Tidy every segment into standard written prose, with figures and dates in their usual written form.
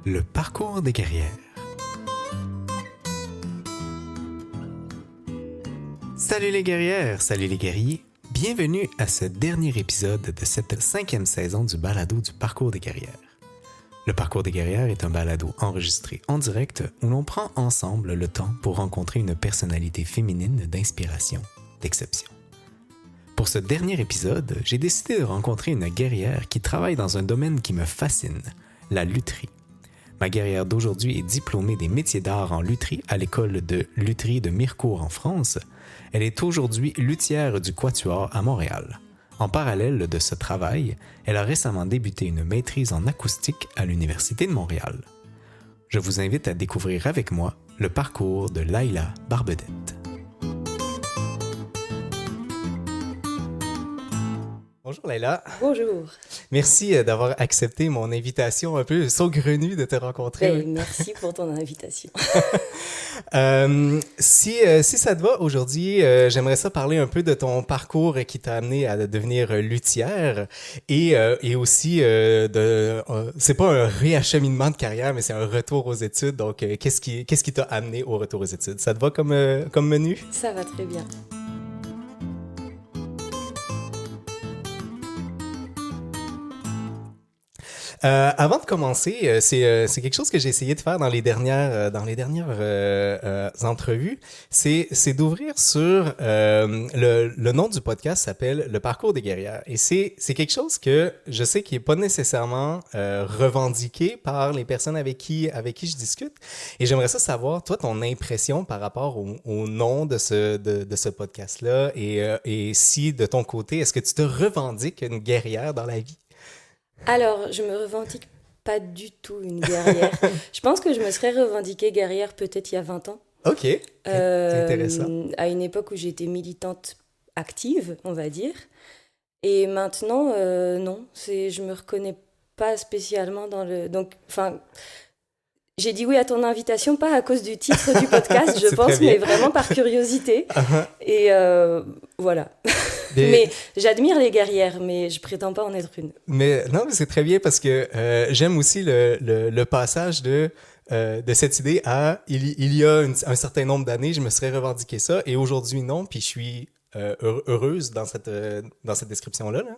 Le parcours des guerrières. Salut les guerrières, salut les guerriers. Bienvenue à ce dernier épisode de cette 5e saison du balado du parcours des guerrières. Le parcours des guerrières est un balado enregistré en direct où l'on prend ensemble le temps pour rencontrer une personnalité féminine d'inspiration, d'exception. Pour ce dernier épisode, j'ai décidé de rencontrer une guerrière qui travaille dans un domaine qui me fascine, la lutherie. Ma guerrière d'aujourd'hui est diplômée des métiers d'art en lutherie à l'école de lutherie de Mirecourt en France. Elle est aujourd'hui luthière du Quatuor à Montréal. En parallèle de ce travail, elle a récemment débuté une maîtrise en acoustique à l'Université de Montréal. Je vous invite à découvrir avec moi le parcours de Laïla Barbedette. Bonjour Laïla. Bonjour. Merci d'avoir accepté mon invitation un peu saugrenue de te rencontrer. Merci pour ton invitation. Si ça te va, aujourd'hui, j'aimerais ça parler un peu de ton parcours qui t'a amené à devenir luthière et aussi c'est pas un réacheminement de carrière, mais c'est un retour aux études. Donc, qu'est-ce qui t'a amené au retour aux études? Ça te va comme menu? Ça va très bien. Avant de commencer, c'est quelque chose que j'ai essayé de faire dans les dernières entrevues, c'est d'ouvrir sur le nom du podcast s'appelle Le parcours des guerrières. Et c'est quelque chose que je sais qui est pas nécessairement revendiqué par les personnes avec qui je discute. Et j'aimerais ça savoir, toi, ton impression par rapport au nom de ce podcast-là et si, de ton côté, est-ce que tu te revendiques une guerrière dans la vie? Alors, je me revendique pas du tout une guerrière. Je pense que je me serais revendiquée guerrière peut-être il y a 20 ans. OK, c'est intéressant. À une époque où j'étais militante active, on va dire. Et maintenant, non, je me reconnais pas spécialement dans le... Donc, enfin... J'ai dit oui à ton invitation, pas à cause du titre du podcast, je pense, mais vraiment par curiosité. Et voilà. Mais j'admire les guerrières, mais je prétends pas en être une. Mais non, mais c'est très bien parce que j'aime aussi le passage de cette idée à il y a un certain nombre d'années, je me serais revendiqué ça et aujourd'hui non, puis je suis heureuse dans cette description-là. Là.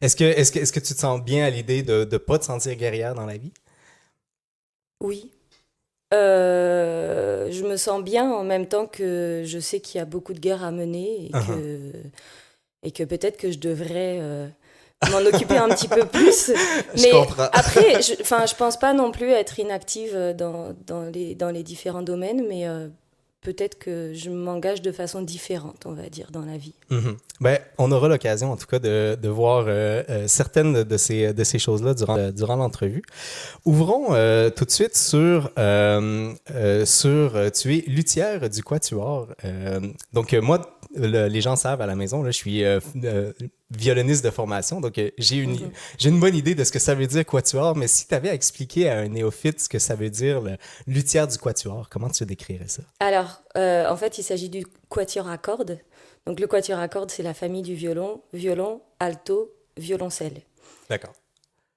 Est-ce que tu te sens bien à l'idée de ne pas te sentir guerrière dans la vie? Oui. Je me sens bien en même temps que je sais qu'il y a beaucoup de guerres à mener et que peut-être que je devrais m'en occuper un petit peu plus. Mais je comprends. Après, je pense pas non plus être inactive dans les différents domaines, mais peut-être que je m'engage de façon différente, on va dire, dans la vie. Mm-hmm. Ben, on aura l'occasion, en tout cas, de voir certaines de ces choses-là durant l'entrevue. Ouvrons tout de suite sur tu es luthière du Quatuor. Donc, moi, les gens savent à la maison, là, je suis violoniste de formation, donc j'ai une bonne idée de ce que ça veut dire Quatuor, mais si tu avais à expliquer à un néophyte ce que ça veut dire, le luthière du Quatuor, comment tu décrirais ça? Alors, en fait, il s'agit du quatuor à cordes. Donc, le quatuor à cordes, c'est la famille du violon, alto, violoncelle. D'accord.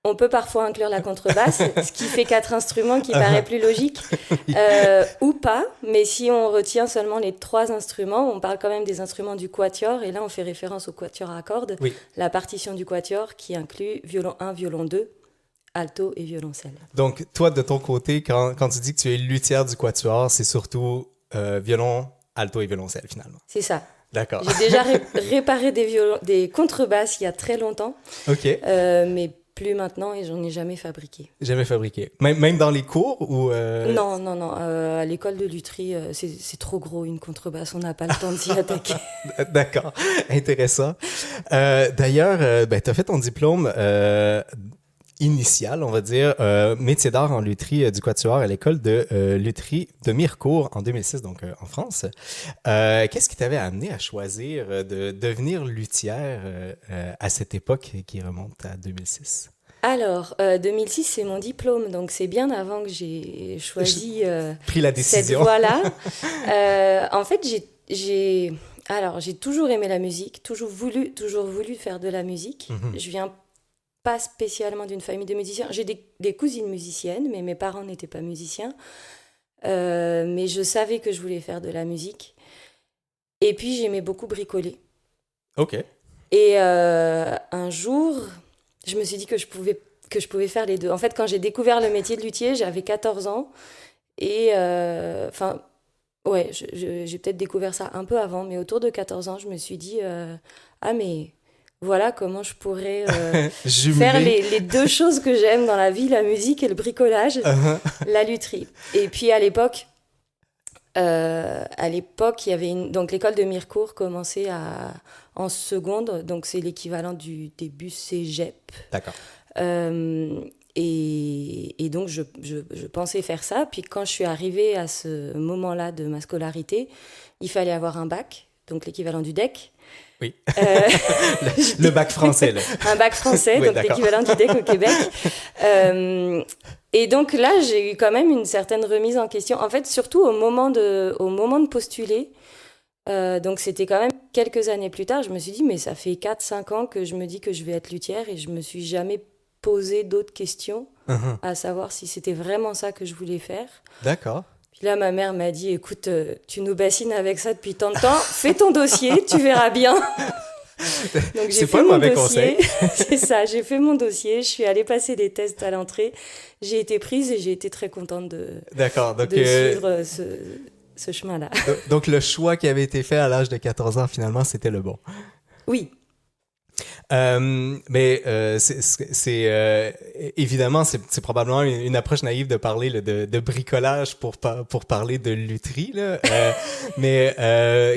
On peut parfois inclure la contrebasse, ce qui fait 4 instruments qui paraît plus logique, ou pas. Mais si on retient seulement les 3 instruments, on parle quand même des instruments du quatuor. Et là, on fait référence au quatuor à cordes, oui. La partition du quatuor qui inclut violon 1, violon 2, alto et violoncelle. Donc, toi, de ton côté, quand tu dis que tu es luthière du quatuor, c'est surtout violon, alto et violoncelle, finalement. C'est ça. D'accord. J'ai déjà réparé des contrebasses il y a très longtemps. OK. Mais plus maintenant et j'en ai jamais fabriqué. Jamais fabriqué. Même dans les cours ou Non. À l'école de lutherie, c'est trop gros une contrebasse. On n'a pas le temps de s'y attaquer. D'accord. Intéressant. D'ailleurs, tu as fait ton diplôme initial, on va dire, métier d'art en lutherie du Quatuor à l'école de lutherie de Mirecourt en 2006, donc en France. Qu'est-ce qui t'avait amené à choisir de devenir luthière à cette époque qui remonte à 2006? Alors, 2006, c'est mon diplôme, donc c'est bien avant que j'ai choisi pris la décision. Cette voie-là. En fait, j'ai toujours aimé la musique, toujours voulu faire de la musique. Mm-hmm. Je viens pas spécialement d'une famille de musiciens. J'ai des cousines musiciennes, mais mes parents n'étaient pas musiciens. Mais je savais que je voulais faire de la musique. Et puis, j'aimais beaucoup bricoler. OK. Et un jour, je me suis dit que je pouvais faire les deux. En fait, quand j'ai découvert le métier de luthier, j'avais 14 ans. Et enfin, ouais, j'ai peut-être découvert ça un peu avant, mais autour de 14 ans, je me suis dit, ah mais voilà comment je pourrais faire les deux choses que j'aime dans la vie, la musique et le bricolage, la lutherie. Et puis à l'époque, il y avait donc l'école de Mirecourt commençait en seconde, donc c'est l'équivalent du début cégep. D'accord. Et donc, je pensais faire ça. Puis quand je suis arrivée à ce moment-là de ma scolarité, il fallait avoir un bac, donc l'équivalent du DEC. Oui. Le bac français, là. Un bac français, oui, donc d'accord. l'équivalent du DEC au Québec. Et donc là, j'ai eu quand même une certaine remise en question. En fait, surtout au moment de postuler. Donc c'était quand même quelques années plus tard, je me suis dit, mais ça fait 4-5 ans que je me dis que je vais être luthière et je me suis jamais posé d'autres questions, à savoir si c'était vraiment ça que je voulais faire. D'accord. Puis là, ma mère m'a dit, écoute, tu nous bassines avec ça depuis tant de temps, fais ton dossier, tu verras bien. Donc j'ai fait mon dossier. C'est ça, j'ai fait mon dossier, je suis allée passer des tests à l'entrée, j'ai été prise et j'ai été très contente de suivre ce chemin-là. Donc le choix qui avait été fait à l'âge de 14 ans, finalement, c'était le bon. Oui. Mais évidemment, c'est probablement une approche naïve de parler là, de bricolage pour parler de lutherie. Là. Mais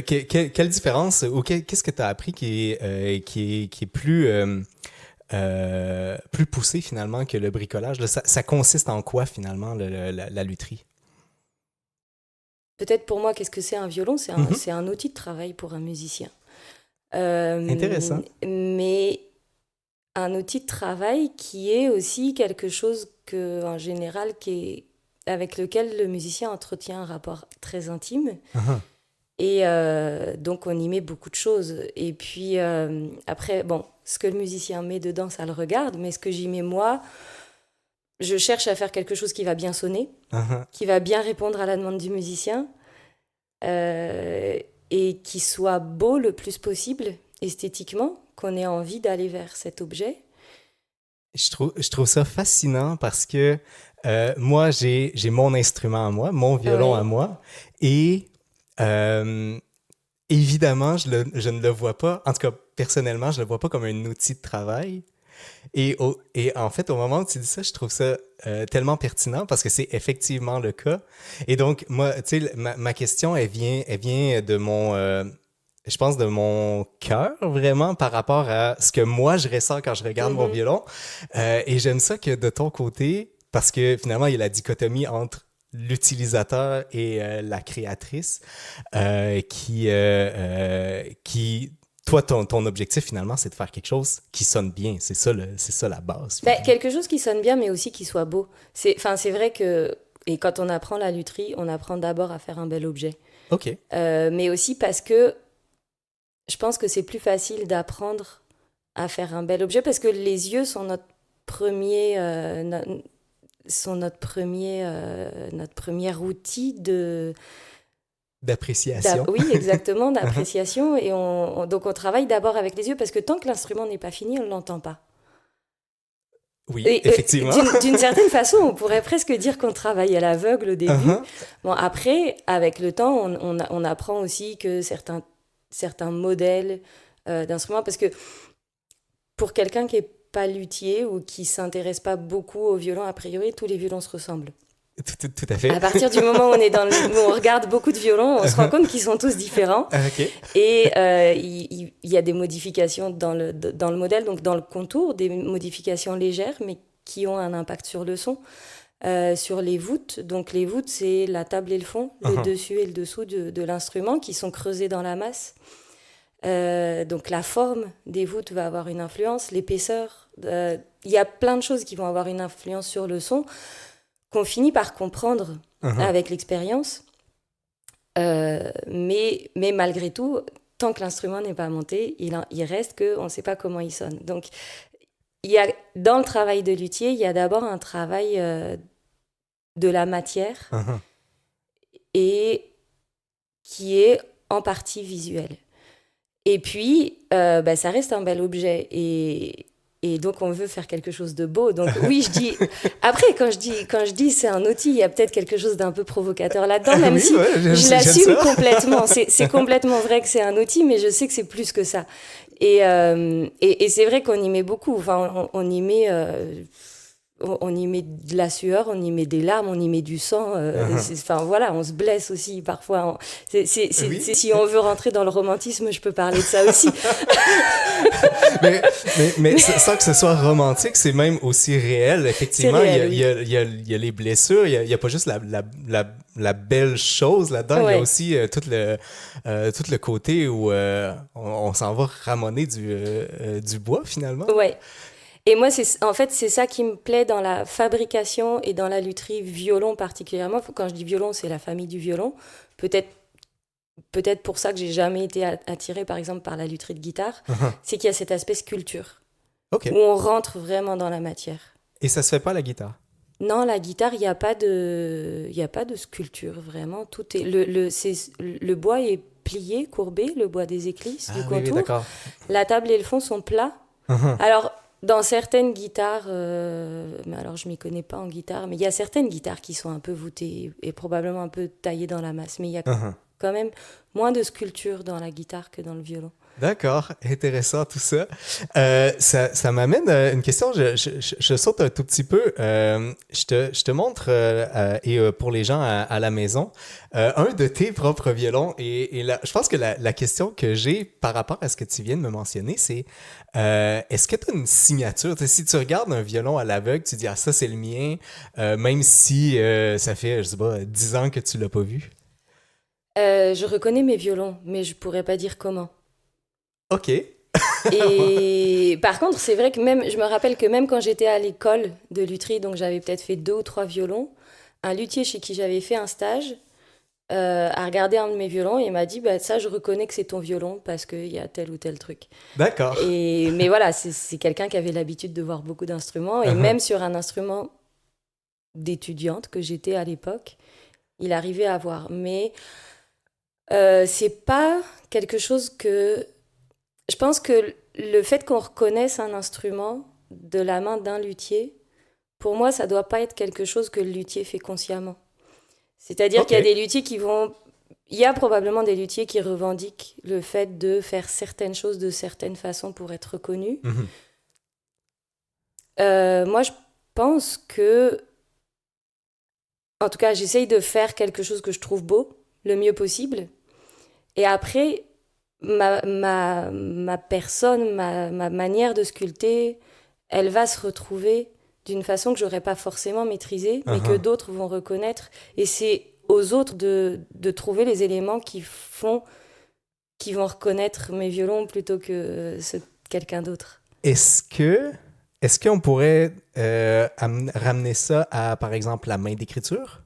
quelle différence ou qu'est-ce que tu as appris qui est plus poussé finalement que le bricolage? Là, ça consiste en quoi finalement la lutherie? Peut-être pour moi, qu'est-ce que c'est un violon? C'est un outil de travail pour un musicien. Intéressant. Mais un outil de travail qui est aussi quelque chose en général, avec lequel le musicien entretient un rapport très intime. Et donc, on y met beaucoup de choses. Et puis, après, bon, ce que le musicien met dedans, ça le regarde. Mais ce que j'y mets, moi, je cherche à faire quelque chose qui va bien sonner, qui va bien répondre à la demande du musicien. Et qui soit beau le plus possible, esthétiquement, qu'on ait envie d'aller vers cet objet. Je trouve ça fascinant parce que moi, j'ai mon instrument à moi, mon violon à moi, et évidemment, je ne le vois pas, en tout cas, personnellement, je ne le vois pas comme un outil de travail. Et en fait, au moment où tu dis ça, je trouve ça tellement pertinent parce que c'est effectivement le cas. Et donc, moi, tu sais, ma question, elle vient de je pense de mon cœur, vraiment, par rapport à ce que moi, je ressens quand je regarde mon violon. Et j'aime ça que de ton côté, parce que finalement, il y a la dichotomie entre l'utilisateur et la créatrice qui toi, ton objectif, finalement, c'est de faire quelque chose qui sonne bien. C'est ça la base. Quelque chose qui sonne bien, mais aussi qui soit beau. C'est vrai que, et quand on apprend la lutherie, on apprend d'abord à faire un bel objet. OK. Mais aussi parce que je pense que c'est plus facile d'apprendre à faire un bel objet parce que les yeux sont notre premier outil d'appréciation. Oui, exactement, d'appréciation. Et donc, on travaille d'abord avec les yeux parce que tant que l'instrument n'est pas fini, on ne l'entend pas. Oui, effectivement. D'une certaine façon, on pourrait presque dire qu'on travaille à l'aveugle au début. Bon, après, avec le temps, on apprend aussi que certains modèles d'instruments, parce que pour quelqu'un qui n'est pas luthier ou qui ne s'intéresse pas beaucoup au violon, a priori, tous les violons se ressemblent. Tout à fait. À partir du moment où on regarde beaucoup de violons, on se rend compte qu'ils sont tous différents. Okay. Et il y a des modifications dans le modèle, donc dans le contour, des modifications légères, mais qui ont un impact sur le son. Sur les voûtes, donc les voûtes, c'est la table et le fond, le dessus et le dessous de l'instrument qui sont creusés dans la masse. Donc la forme des voûtes va avoir une influence, l'épaisseur. Il y a plein de choses qui vont avoir une influence sur le son, qu'on finit par comprendre avec l'expérience. Mais malgré tout, tant que l'instrument n'est pas monté, il reste qu'on ne sait pas comment il sonne. Donc, dans le travail de luthier, il y a d'abord un travail de la matière et qui est en partie visuel. Et puis, ça reste un bel objet. Et donc, on veut faire quelque chose de beau. Donc, oui, je dis... Après, quand je dis c'est un outil, il y a peut-être quelque chose d'un peu provocateur là-dedans, même si je l'assume complètement. C'est complètement vrai que c'est un outil, mais je sais que c'est plus que ça. Et c'est vrai qu'on y met beaucoup. Enfin, on y met de la sueur, on y met des larmes, on y met du sang. Enfin, voilà, on se blesse aussi parfois. Si on veut rentrer dans le romantisme, je peux parler de ça aussi. mais sans que ce soit romantique, c'est même aussi réel. Effectivement, réel, il y a les blessures, il y a pas juste la belle chose là-dedans, il y a aussi tout le côté où on s'en va ramoner du bois, finalement. Ouais. Et moi, c'est ça qui me plaît dans la fabrication et dans la lutherie violon particulièrement. Quand je dis violon, c'est la famille du violon. Peut-être pour ça que j'ai jamais été attirée, par exemple, par la lutherie de guitare. C'est qu'il y a cet aspect sculpture. Okay. Où on rentre vraiment dans la matière. Et ça se fait pas, la guitare? Non, la guitare, il n'y a pas de sculpture, vraiment. Tout est... Le bois est plié, courbé, le bois des éclisses, du contour. Oui, d'accord. La table et le fond sont plats. Alors... Dans certaines guitares, mais alors je m'y connais pas en guitare, mais il y a certaines guitares qui sont un peu voûtées et probablement un peu taillées dans la masse, mais il y a quand même moins de sculpture dans la guitare que dans le violon. D'accord, intéressant tout ça. Ça m'amène à une question, je saute un tout petit peu. Je te montre, et pour les gens à la maison, un de tes propres violons. Et là, je pense que la question que j'ai par rapport à ce que tu viens de me mentionner, c'est est-ce que tu as une signature? Si tu regardes un violon à l'aveugle, tu dis « Ah, ça, c'est le mien », même si ça fait, je sais pas, 10 ans que tu l'as pas vu. Je reconnais mes violons, mais je pourrais pas dire comment. OK. Et par contre, c'est vrai que je me rappelle que même quand j'étais à l'école de lutherie, donc j'avais peut-être fait 2 ou 3 violons, un luthier chez qui j'avais fait un stage a regardé un de mes violons et m'a dit ça, je reconnais que c'est ton violon parce qu'il y a tel ou tel truc. D'accord. Mais voilà, c'est quelqu'un qui avait l'habitude de voir beaucoup d'instruments et même sur un instrument d'étudiante que j'étais à l'époque, il arrivait à voir. Mais c'est pas quelque chose que... Je pense que le fait qu'on reconnaisse un instrument de la main d'un luthier, pour moi, ça doit pas être quelque chose que le luthier fait consciemment. C'est-à-dire qu'il y a des luthiers qui vont... Il y a probablement des luthiers qui revendiquent le fait de faire certaines choses de certaines façons pour être reconnus. Moi, je pense que... En tout cas, j'essaye de faire quelque chose que je trouve beau, le mieux possible. Et après... Ma personne, ma manière de sculpter, elle va se retrouver d'une façon que j'aurais pas forcément maîtrisée, mais que d'autres vont reconnaître. Et c'est aux autres de trouver les éléments qui vont reconnaître mes violons plutôt que quelqu'un d'autre. Est-ce qu'on pourrait ramener ça à, par exemple, la main d'écriture?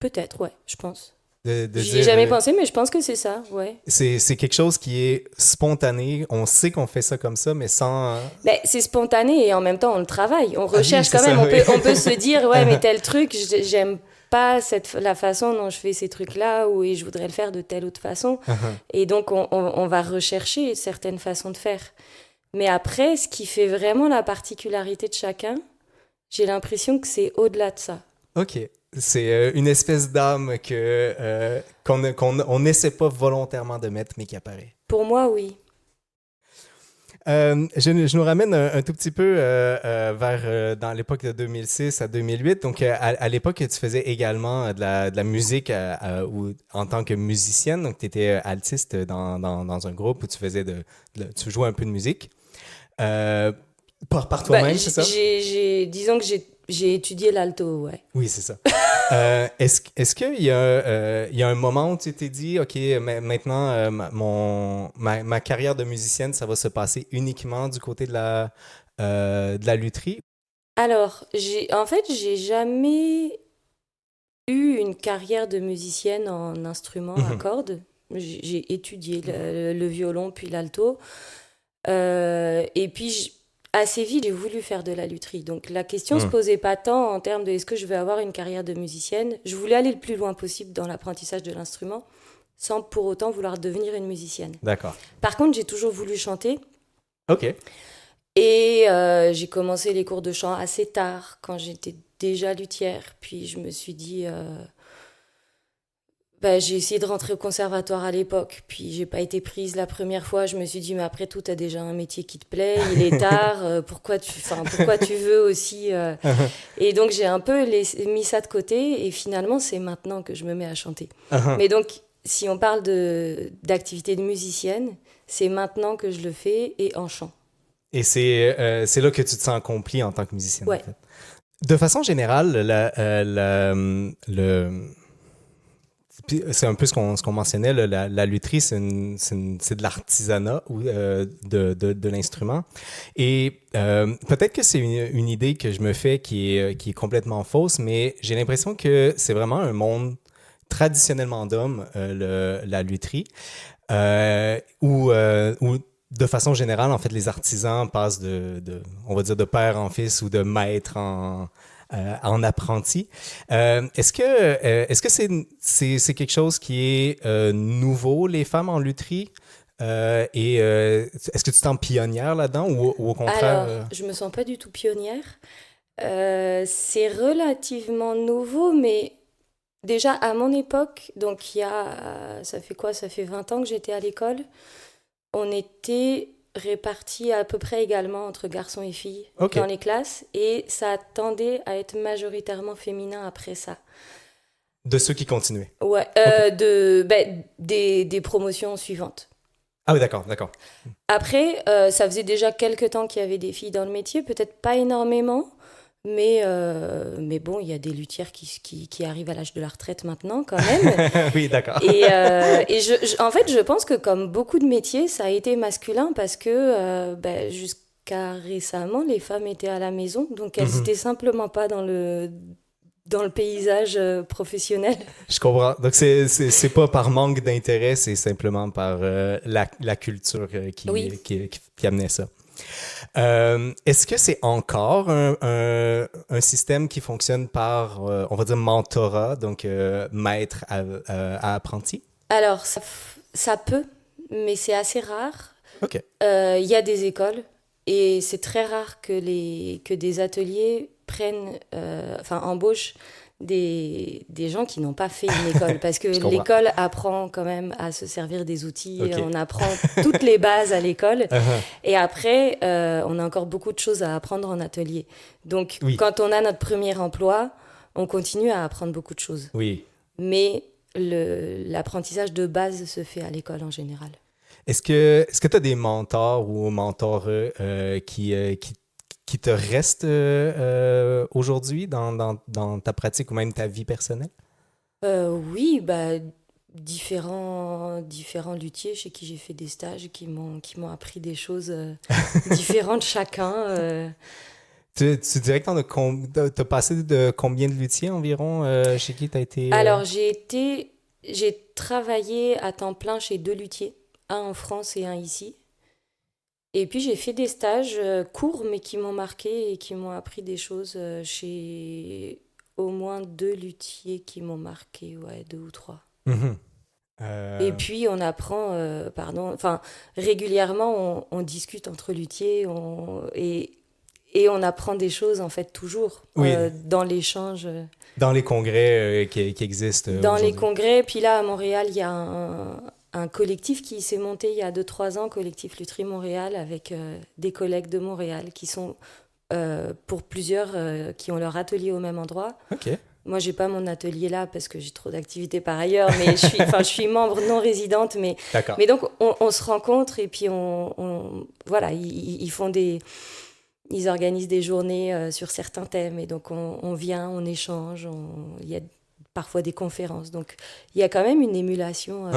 Peut-être, ouais, je pense. J'y ai jamais pensé, mais je pense que c'est ça, ouais. C'est quelque chose qui est spontané. On sait qu'on fait ça comme ça, mais sans... C'est spontané et en même temps, on le travaille. On recherche quand même. On peut se dire, ouais, mais tel truc, j'aime pas la façon dont je fais ces trucs-là ou je voudrais le faire de telle autre façon. Et donc, on va rechercher certaines façons de faire. Mais après, ce qui fait vraiment la particularité de chacun, j'ai l'impression que c'est au-delà de ça. OK. C'est une espèce d'âme qu'on n'essaie pas volontairement de mettre, mais qui apparaît. Pour moi, oui. Je nous ramène un tout petit peu vers dans l'époque de 2006 à 2008. Donc, à l'époque, tu faisais également de la musique en tant que musicienne. Donc, tu étais altiste dans un groupe où tu faisais tu jouais un peu de musique. Par toi-même, c'est ça? Disons que j'ai étudié l'alto, ouais. Oui, c'est ça. Est-ce qu'il y a un moment où tu t'es dit, OK, maintenant, ma carrière de musicienne, ça va se passer uniquement du côté de la lutherie? Alors, j'ai jamais eu une carrière de musicienne en instrument à cordes. J'ai étudié le violon puis l'alto. Et puis, assez vite, j'ai voulu faire de la lutherie. Donc la question se posait pas tant en termes de est-ce que je vais avoir une carrière de musicienne. Je voulais aller le plus loin possible dans l'apprentissage de l'instrument, sans pour autant vouloir devenir une musicienne. D'accord. Par contre, j'ai toujours voulu chanter. OK. Et j'ai commencé les cours de chant assez tard, quand j'étais déjà luthière. Puis je me suis dit... j'ai essayé de rentrer au conservatoire à l'époque, puis j'ai pas été prise la première fois. Je me suis dit, mais après tout, t'as déjà un métier qui te plaît, il est tard, pourquoi tu veux aussi Et donc j'ai un peu mis ça de côté, et finalement, c'est maintenant que je me mets à chanter. Mais donc, si on parle d'activité de musicienne, c'est maintenant que je le fais, et en chant. Et c'est là que tu te sens accomplie en tant que musicienne, Ouais. en fait. De façon générale, c'est un peu ce qu'on mentionnait, là, la lutherie, c'est de l'artisanat de l'instrument. Et peut-être que c'est une idée que je me fais qui est complètement fausse, mais j'ai l'impression que c'est vraiment un monde traditionnellement d'hommes, la lutherie, où de façon générale, en fait, les artisans passent on va dire, de père en fils ou de maître en apprenti. Est-ce que c'est quelque chose qui est nouveau, les femmes en lutherie? Est-ce que tu te sens pionnière là-dedans ou au contraire? Alors, je me sens pas du tout pionnière. C'est relativement nouveau, mais déjà à mon époque, donc ça fait quoi? Ça fait 20 ans que j'étais à l'école. On était répartis à peu près également entre garçons et filles dans les classes, et ça tendait à être majoritairement féminin après ça. De ceux qui continuaient? Ouais, des promotions suivantes. Ah oui, d'accord. Après, ça faisait déjà quelques temps qu'il y avait des filles dans le métier, peut-être pas énormément, mais bon, il y a des luthières qui arrivent à l'âge de la retraite maintenant, quand même. Oui, d'accord. Et en fait, je pense que comme beaucoup de métiers, ça a été masculin parce que jusqu'à récemment, les femmes étaient à la maison, donc elles n'étaient simplement pas dans le paysage professionnel. Je comprends. Donc, c'est pas par manque d'intérêt, c'est simplement par la culture qui amenait ça. Est-ce que c'est encore un système qui fonctionne par, on va dire, mentorat, donc maître à apprenti? Alors, ça peut, mais c'est assez rare. OK. Y a des écoles, et c'est très rare que des ateliers embauchent des gens qui n'ont pas fait une école, parce que l'école apprend quand même à se servir des outils, on apprend toutes les bases à l'école, et après, on a encore beaucoup de choses à apprendre en atelier. Donc, quand on a notre premier emploi, on continue à apprendre beaucoup de choses. Oui. Mais l'apprentissage de base se fait à l'école en général. Est-ce que tu as des mentors ou mentors qui te restent aujourd'hui dans ta pratique ou même ta vie personnelle? Oui, différents luthiers chez qui j'ai fait des stages qui m'ont appris des choses différentes chacun. Tu dirais que t'as passé de combien de luthiers environ chez qui tu as été? Alors, j'ai travaillé à temps plein chez 2 luthiers, un en France et un ici. Et puis j'ai fait des stages courts, mais qui m'ont marqué et qui m'ont appris des choses chez au moins 2 luthiers qui m'ont marqué, 2 ou 3. Et puis on apprend, régulièrement on discute entre luthiers, et on apprend des choses en fait toujours dans l'échange. Dans les congrès qui existent. Dans les congrès, puis là à Montréal, il y a un collectif qui s'est monté il y a 2-3 ans, collectif Lutherie Montréal, avec des collègues de Montréal qui sont pour plusieurs qui ont leur atelier au même endroit. OK. Moi, j'ai pas mon atelier là parce que j'ai trop d'activités par ailleurs, mais je suis membre non résidente. Mais donc, on se rencontre, et puis ils organisent des journées sur certains thèmes, et donc on vient, on échange, il y a parfois des conférences. Donc, il y a quand même une émulation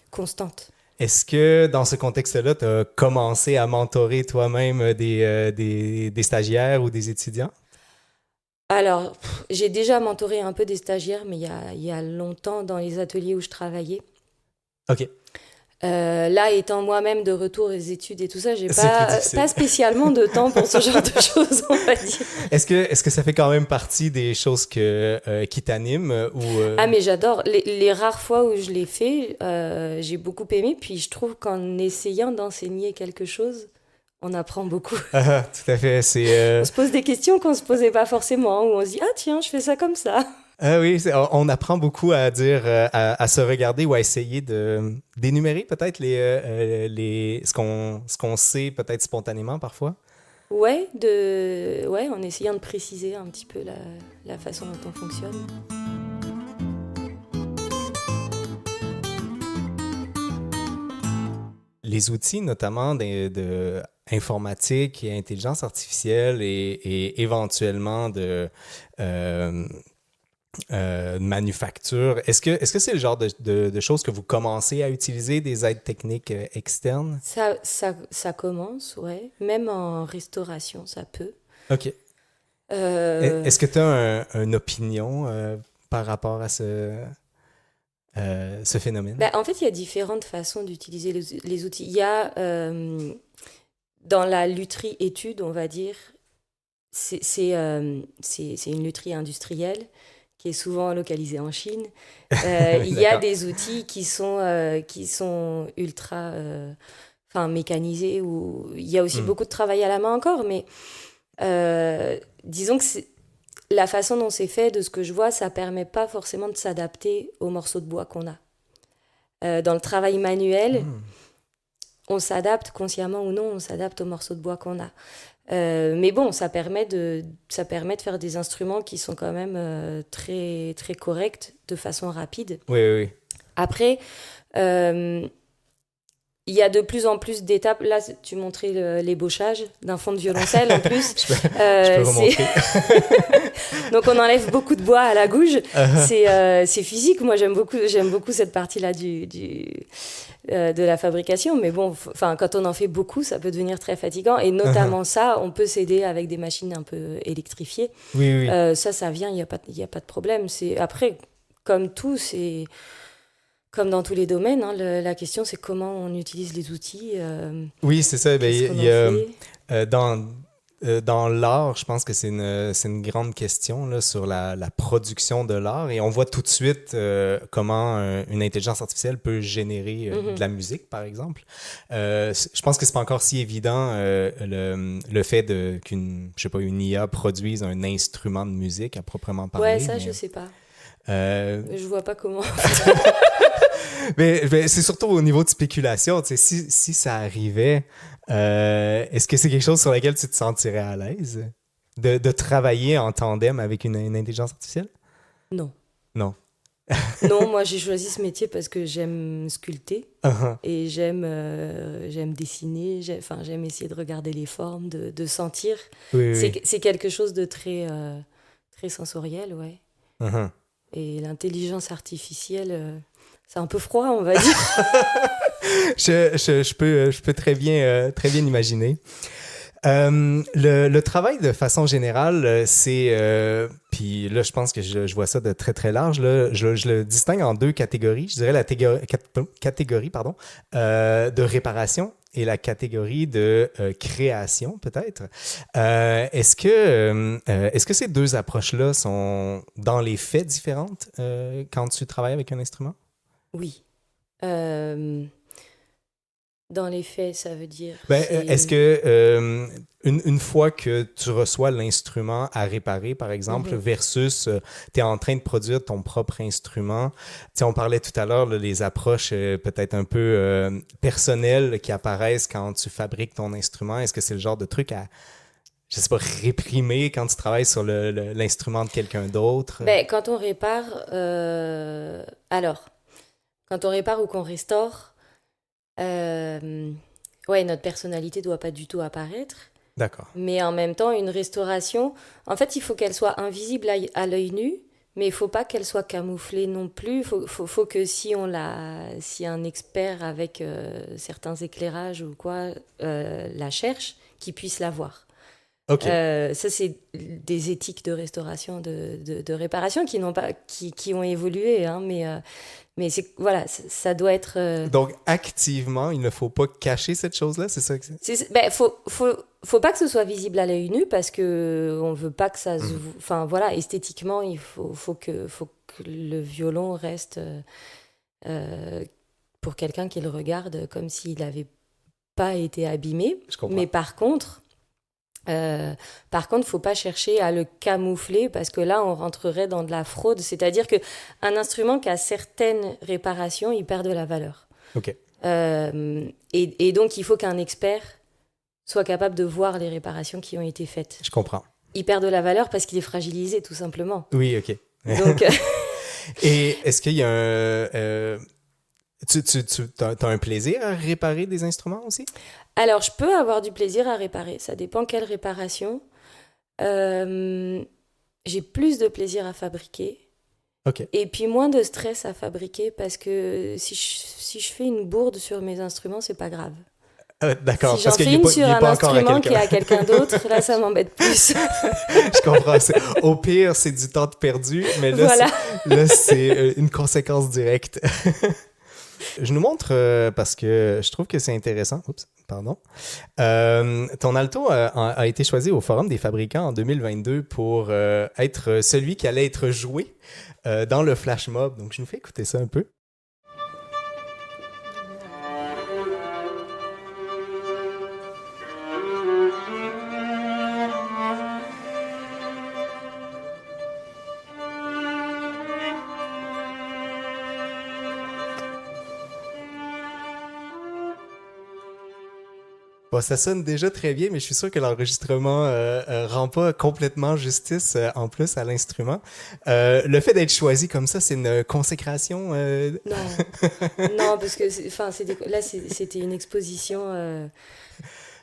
constante. Est-ce que dans ce contexte-là, tu as commencé à mentorer toi-même des stagiaires ou des étudiants? Alors, j'ai déjà mentoré un peu des stagiaires, mais il y a longtemps dans les ateliers où je travaillais. OK. Là, étant moi-même de retour aux études et tout ça, j'ai C'est plus difficile. pas spécialement de temps pour ce genre de choses, on va dire. Est-ce que ça fait quand même partie des choses qui t'animent Ah, mais j'adore. Les rares fois où je l'ai fait, j'ai beaucoup aimé. Puis je trouve qu'en essayant d'enseigner quelque chose, on apprend beaucoup. Ah, tout à fait. On se pose des questions qu'on se posait pas forcément, où on se dit, ah tiens, je fais ça comme ça. Ah oui, on apprend beaucoup à dire, à se regarder ou à essayer d'énumérer peut-être ce qu'on sait peut-être spontanément parfois. Ouais, en essayant de préciser un petit peu la façon dont on fonctionne. Les outils, notamment de informatique et intelligence artificielle et éventuellement euh, manufacture, est-ce que c'est le genre de choses que vous commencez à utiliser, des aides techniques externes? Ça commence, ouais. Même en restauration, ça peut. OK. Euh, Est-ce que tu as une opinion par rapport à ce phénomène? En fait, il y a différentes façons d'utiliser les outils. Il y a dans la lutherie étude, on va dire, c'est une lutherie industrielle qui est souvent localisée en Chine. Il y a D'accord. des outils qui sont ultra mécanisés. Il y a aussi Hmm. beaucoup de travail à la main encore, mais disons que la façon dont c'est fait, de ce que je vois, ça permet pas forcément de s'adapter aux morceaux de bois qu'on a. Dans le travail manuel, Hmm. on s'adapte consciemment ou non, on s'adapte aux morceaux de bois qu'on a. Mais bon, ça permet de faire des instruments qui sont quand même très, très corrects de façon rapide. Oui, oui, oui. Après, euh, il y a de plus en plus d'étapes. Là, tu montrais l'ébauchage d'un fond de violoncelle en plus. Je peux C'est remontrer. Donc on enlève beaucoup de bois à la gouge. Uh-huh. C'est physique. Moi, j'aime beaucoup cette partie-là de la fabrication. Mais bon, quand on en fait beaucoup, ça peut devenir très fatigant. Et Uh-huh. notamment ça, on peut s'aider avec des machines un peu électrifiées. Oui, oui. Ça vient, il y a pas de problème. Après, comme tout, c'est comme dans tous les domaines, hein, la question, c'est comment on utilise les outils, Oui, c'est ça. Ben, qu'est-ce qu'on il en y a, fait. euh, dans, dans l'art, je pense que c'est une grande question là, sur la production de l'art. Et on voit tout de suite comment une intelligence artificielle peut générer de Mhm. la musique, par exemple. Je pense que c'est pas encore si évident le fait je sais pas, une IA produise un instrument de musique à proprement Ouais, parler. ça, je Mais, sais pas. euh, Je vois pas comment. mais c'est surtout au niveau de spéculation. Tu sais, si ça arrivait, est-ce que c'est quelque chose sur lequel tu te sentirais à l'aise de travailler en tandem avec une intelligence artificielle? Non. Non. Non, moi j'ai choisi ce métier parce que j'aime sculpter Uh-huh. et j'aime dessiner, j'aime essayer de regarder les formes, de sentir. Oui, oui. C'est quelque chose de très, très sensoriel, ouais. Uh-huh. Et l'intelligence artificielle, c'est un peu froid, on va dire. Je peux très bien imaginer. Le travail, de façon générale, puis là, je pense que je vois ça de très, très large. Là, je le distingue en deux catégories. Je dirais la catégorie pardon, de réparation et la catégorie de création, peut-être. Est-ce que ces deux approches-là sont, dans les faits, différentes quand tu travailles avec un instrument? Oui. Euh, Dans les faits, ça veut dire Ben, est-ce c'est. que une fois que tu reçois l'instrument à réparer, par exemple, Mhm. versus tu es en train de produire ton propre instrument, tu sais, on parlait tout à l'heure là, les approches peut-être un peu personnelles qui apparaissent quand tu fabriques ton instrument. Est-ce que c'est le genre de truc à, je sais pas, réprimer quand tu travailles sur l'instrument de quelqu'un d'autre? Quand on répare, alors, quand on répare ou qu'on restaure, ouais, notre personnalité doit pas du tout apparaître. D'accord. Mais en même temps, une restauration, en fait, il faut qu'elle soit invisible à l'œil nu, mais il faut pas qu'elle soit camouflée non plus. Faut que si un expert avec certains éclairages ou quoi la cherche, qu'il puisse la voir. OK. Ça, c'est des éthiques de restauration, de réparation qui ont évolué, hein, mais voilà, ça doit être... Donc, activement, il ne faut pas cacher cette chose-là, c'est ça que c'est? Ben, faut pas que ce soit visible à l'œil nu parce que on veut pas que ça se... Enfin, voilà, esthétiquement, faut que le violon reste pour quelqu'un qui le regarde comme s'il n'avait pas été abîmé. Je comprends. Mais par contre, faut pas chercher à le camoufler parce que là, on rentrerait dans de la fraude. C'est-à-dire que un instrument qui a certaines réparations, il perd de la valeur. OK. Et donc, il faut qu'un expert soit capable de voir les réparations qui ont été faites. Je comprends. Il perd de la valeur parce qu'il est fragilisé, tout simplement. Oui, OK. Donc, Et est-ce qu'il y a tu as un plaisir à réparer des instruments aussi? alors, je peux avoir du plaisir à réparer. Ça dépend quelle réparation. J'ai plus de plaisir à fabriquer. OK. Et puis moins de stress à fabriquer parce que si je fais une bourde sur mes instruments, c'est pas grave. D'accord. Si j'en parce fais qu'il une n'est sur pas, un encore à instrument qui est quelqu'un. à quelqu'un d'autre, là, ça m'embête plus. Je comprends. Au pire, c'est du temps de perdu, mais là, Voilà. c'est une conséquence directe. Je nous montre parce que je trouve que c'est intéressant. Oups, pardon. Ton alto a été choisi au Forum des fabricants en 2022 pour être celui qui allait être joué dans le flash mob. Donc, je nous fais écouter ça un peu. Bon, ça sonne déjà très bien, mais je suis sûr que l'enregistrement rend pas complètement justice en plus à l'instrument. Le fait d'être choisi comme ça, c'est une consécration. Non, parce que là, c'était une exposition.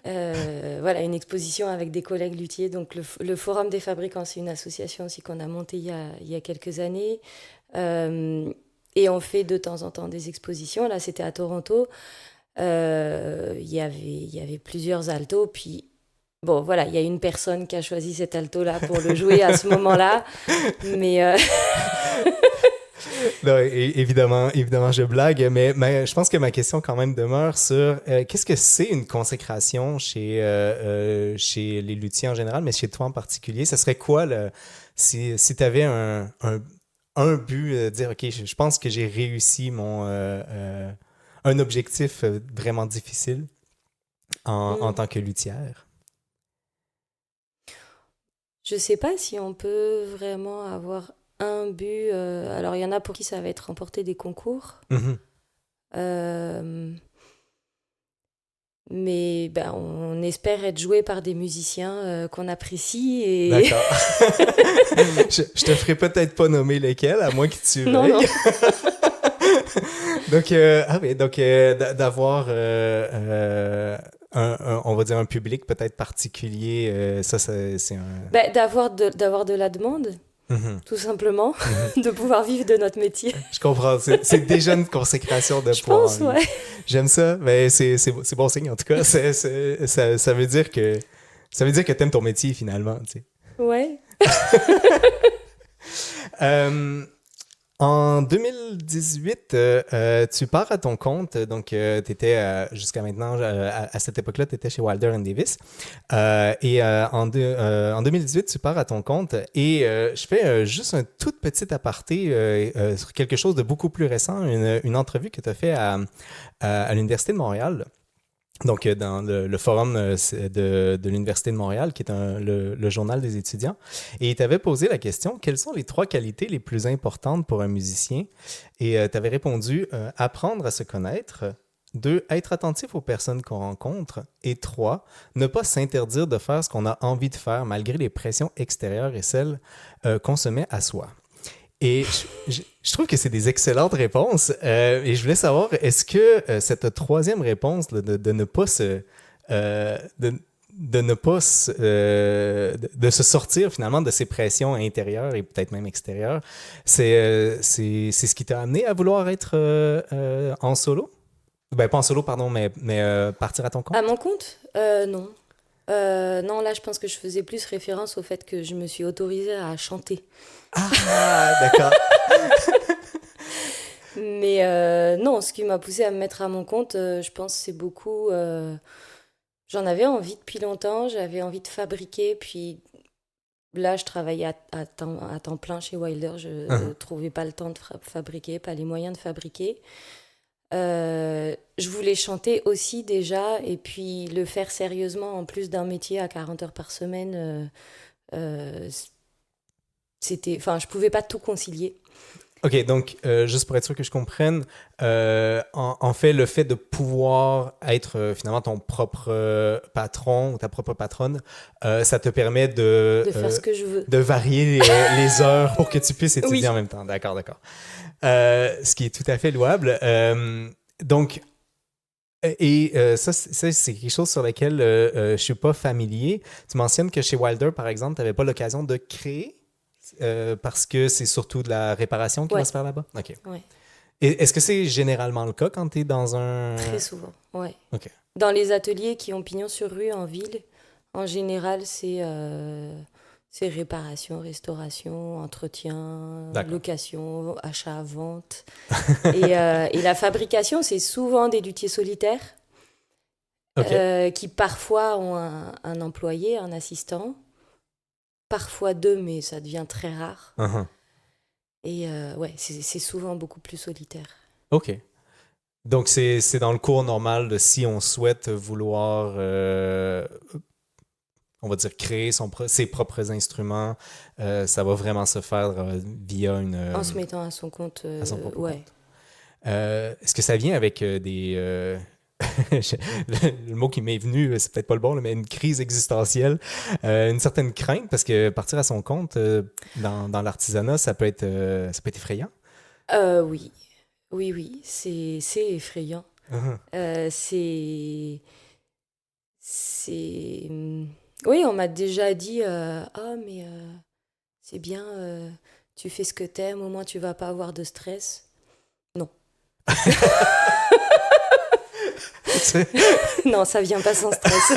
Voilà, une exposition avec des collègues luthiers. Donc, le Forum des fabricants, c'est une association aussi qu'on a montée il y a quelques années. Et on fait de temps en temps des expositions. Là, c'était à Toronto. Il y avait plusieurs altos, puis bon, voilà, il y a une personne qui a choisi cet alto-là pour le jouer à ce moment-là, mais... Non, évidemment, je blague, mais je pense que ma question quand même demeure sur qu'est-ce que c'est une consécration chez les luthiers en général, mais chez toi en particulier? Ça serait quoi, si tu avais un but, dire, OK, je pense que j'ai réussi un objectif vraiment difficile en tant que luthière? Je sais pas si on peut vraiment avoir un but. Alors, il y en a pour qui ça va être remporter des concours. Mm-hmm. Mais ben, on espère être joué par des musiciens qu'on apprécie. Et... D'accord. je te ferai peut-être pas nommer lesquels, à moins que tu veuilles. Non. Donc, d'avoir on va dire un public peut-être particulier, ça c'est un... Ben, d'avoir de la demande, tout simplement, de pouvoir vivre de notre métier. Je comprends, c'est déjà une consécration de Je pense, ouais. J'aime ça, mais c'est bon signe en tout cas. Ça veut dire que t'aimes ton métier finalement, tu sais. Ouais. En 2018, tu pars à ton compte, donc tu étais jusqu'à maintenant, à cette époque-là, tu étais chez Wilder & Davis. En 2018, tu pars à ton compte et je fais juste un tout petit aparté sur quelque chose de beaucoup plus récent, une entrevue que tu as fait à l'Université de Montréal. Donc, dans le forum de l'Université de Montréal, qui est le journal des étudiants. Et il t'avait posé la question, quelles sont les 3 qualités les plus importantes pour un musicien? Et tu avais répondu, apprendre à se connaître. 2, être attentif aux personnes qu'on rencontre. Et 3, ne pas s'interdire de faire ce qu'on a envie de faire malgré les pressions extérieures et celles qu'on se met à soi. Et je trouve que c'est des excellentes réponses. Et je voulais savoir, est-ce que cette 3e réponse de ne pas se de se sortir finalement de ces pressions intérieures et peut-être même extérieures, c'est ce qui t'a amené à vouloir être en solo? Ben pas en solo, pardon, mais partir à ton compte? À mon compte? Non. Non, là, je pense que je faisais plus référence au fait que je me suis autorisée à chanter. Ah, d'accord. Mais non, ce qui m'a poussée à me mettre à mon compte, je pense, c'est beaucoup... j'en avais envie depuis longtemps, j'avais envie de fabriquer, puis là, je travaillais à temps plein chez Wilder, je ne trouvais pas le temps de fabriquer, pas les moyens de fabriquer. Je voulais chanter aussi déjà, et puis le faire sérieusement, en plus d'un métier à 40 heures par semaine, je pouvais pas tout concilier. OK, donc, juste pour être sûr que je comprenne, en fait, le fait de pouvoir être finalement ton propre patron ou ta propre patronne, ça te permet de faire ce que je veux. de varier les heures pour que tu puisses étudier Oui. en même temps. D'accord, d'accord. Ce qui est tout à fait louable. Donc, ça, c'est quelque chose sur lequel je suis pas familier. Tu mentionnes que chez Wilder, par exemple, tu n'avais pas l'occasion de créer parce que c'est surtout de la réparation qui va se faire là-bas? OK. Ouais. Et est-ce que c'est généralement le cas quand tu es dans un... Très souvent, ouais. OK. Dans les ateliers qui ont pignon sur rue en ville, en général, c'est réparation, restauration, entretien, location, achat, vente. et la fabrication, c'est souvent des luthiers solitaires qui parfois ont un employé, un assistant. Parfois deux, mais ça devient très rare. Uh-huh. Et ouais, c'est souvent beaucoup plus solitaire. OK. Donc, c'est dans le cours normal de si on souhaite vouloir, on va dire, créer ses propres instruments, ça va vraiment se faire via une... en se mettant à son compte, à son propre ouais. compte. Est-ce que ça vient avec des... le mot qui m'est venu, c'est peut-être pas le bon, mais une crise existentielle, une certaine crainte, parce que partir à son compte dans l'artisanat, ça peut être effrayant. Oui, oui, c'est effrayant. Uh-huh. Oui, on m'a déjà dit ah, mais c'est bien, tu fais ce que t'aimes, au moins tu vas pas avoir de stress. Non. Non, ça vient pas sans stress.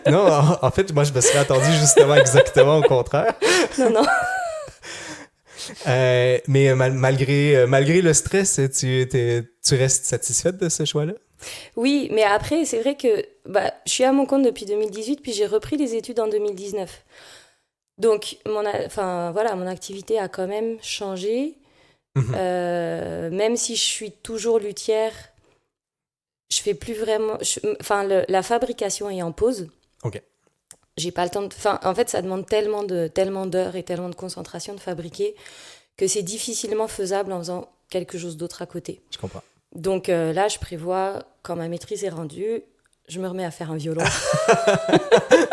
Non, en fait, moi, je me serais attendu justement exactement au contraire. Non. Mais malgré le stress, tu restes satisfaite de ce choix-là? Oui, mais après, c'est vrai que je suis à mon compte depuis 2018, puis j'ai repris les études en 2019. Donc, mon activité a quand même changé. Même si je suis toujours luthière, je fais plus vraiment... la fabrication est en pause. OK. J'ai pas le temps de... en fait, ça demande tellement d'heures et tellement de concentration de fabriquer que c'est difficilement faisable en faisant quelque chose d'autre à côté. Je comprends. Donc là, je prévois, quand ma maîtrise est rendue, je me remets à faire un violon.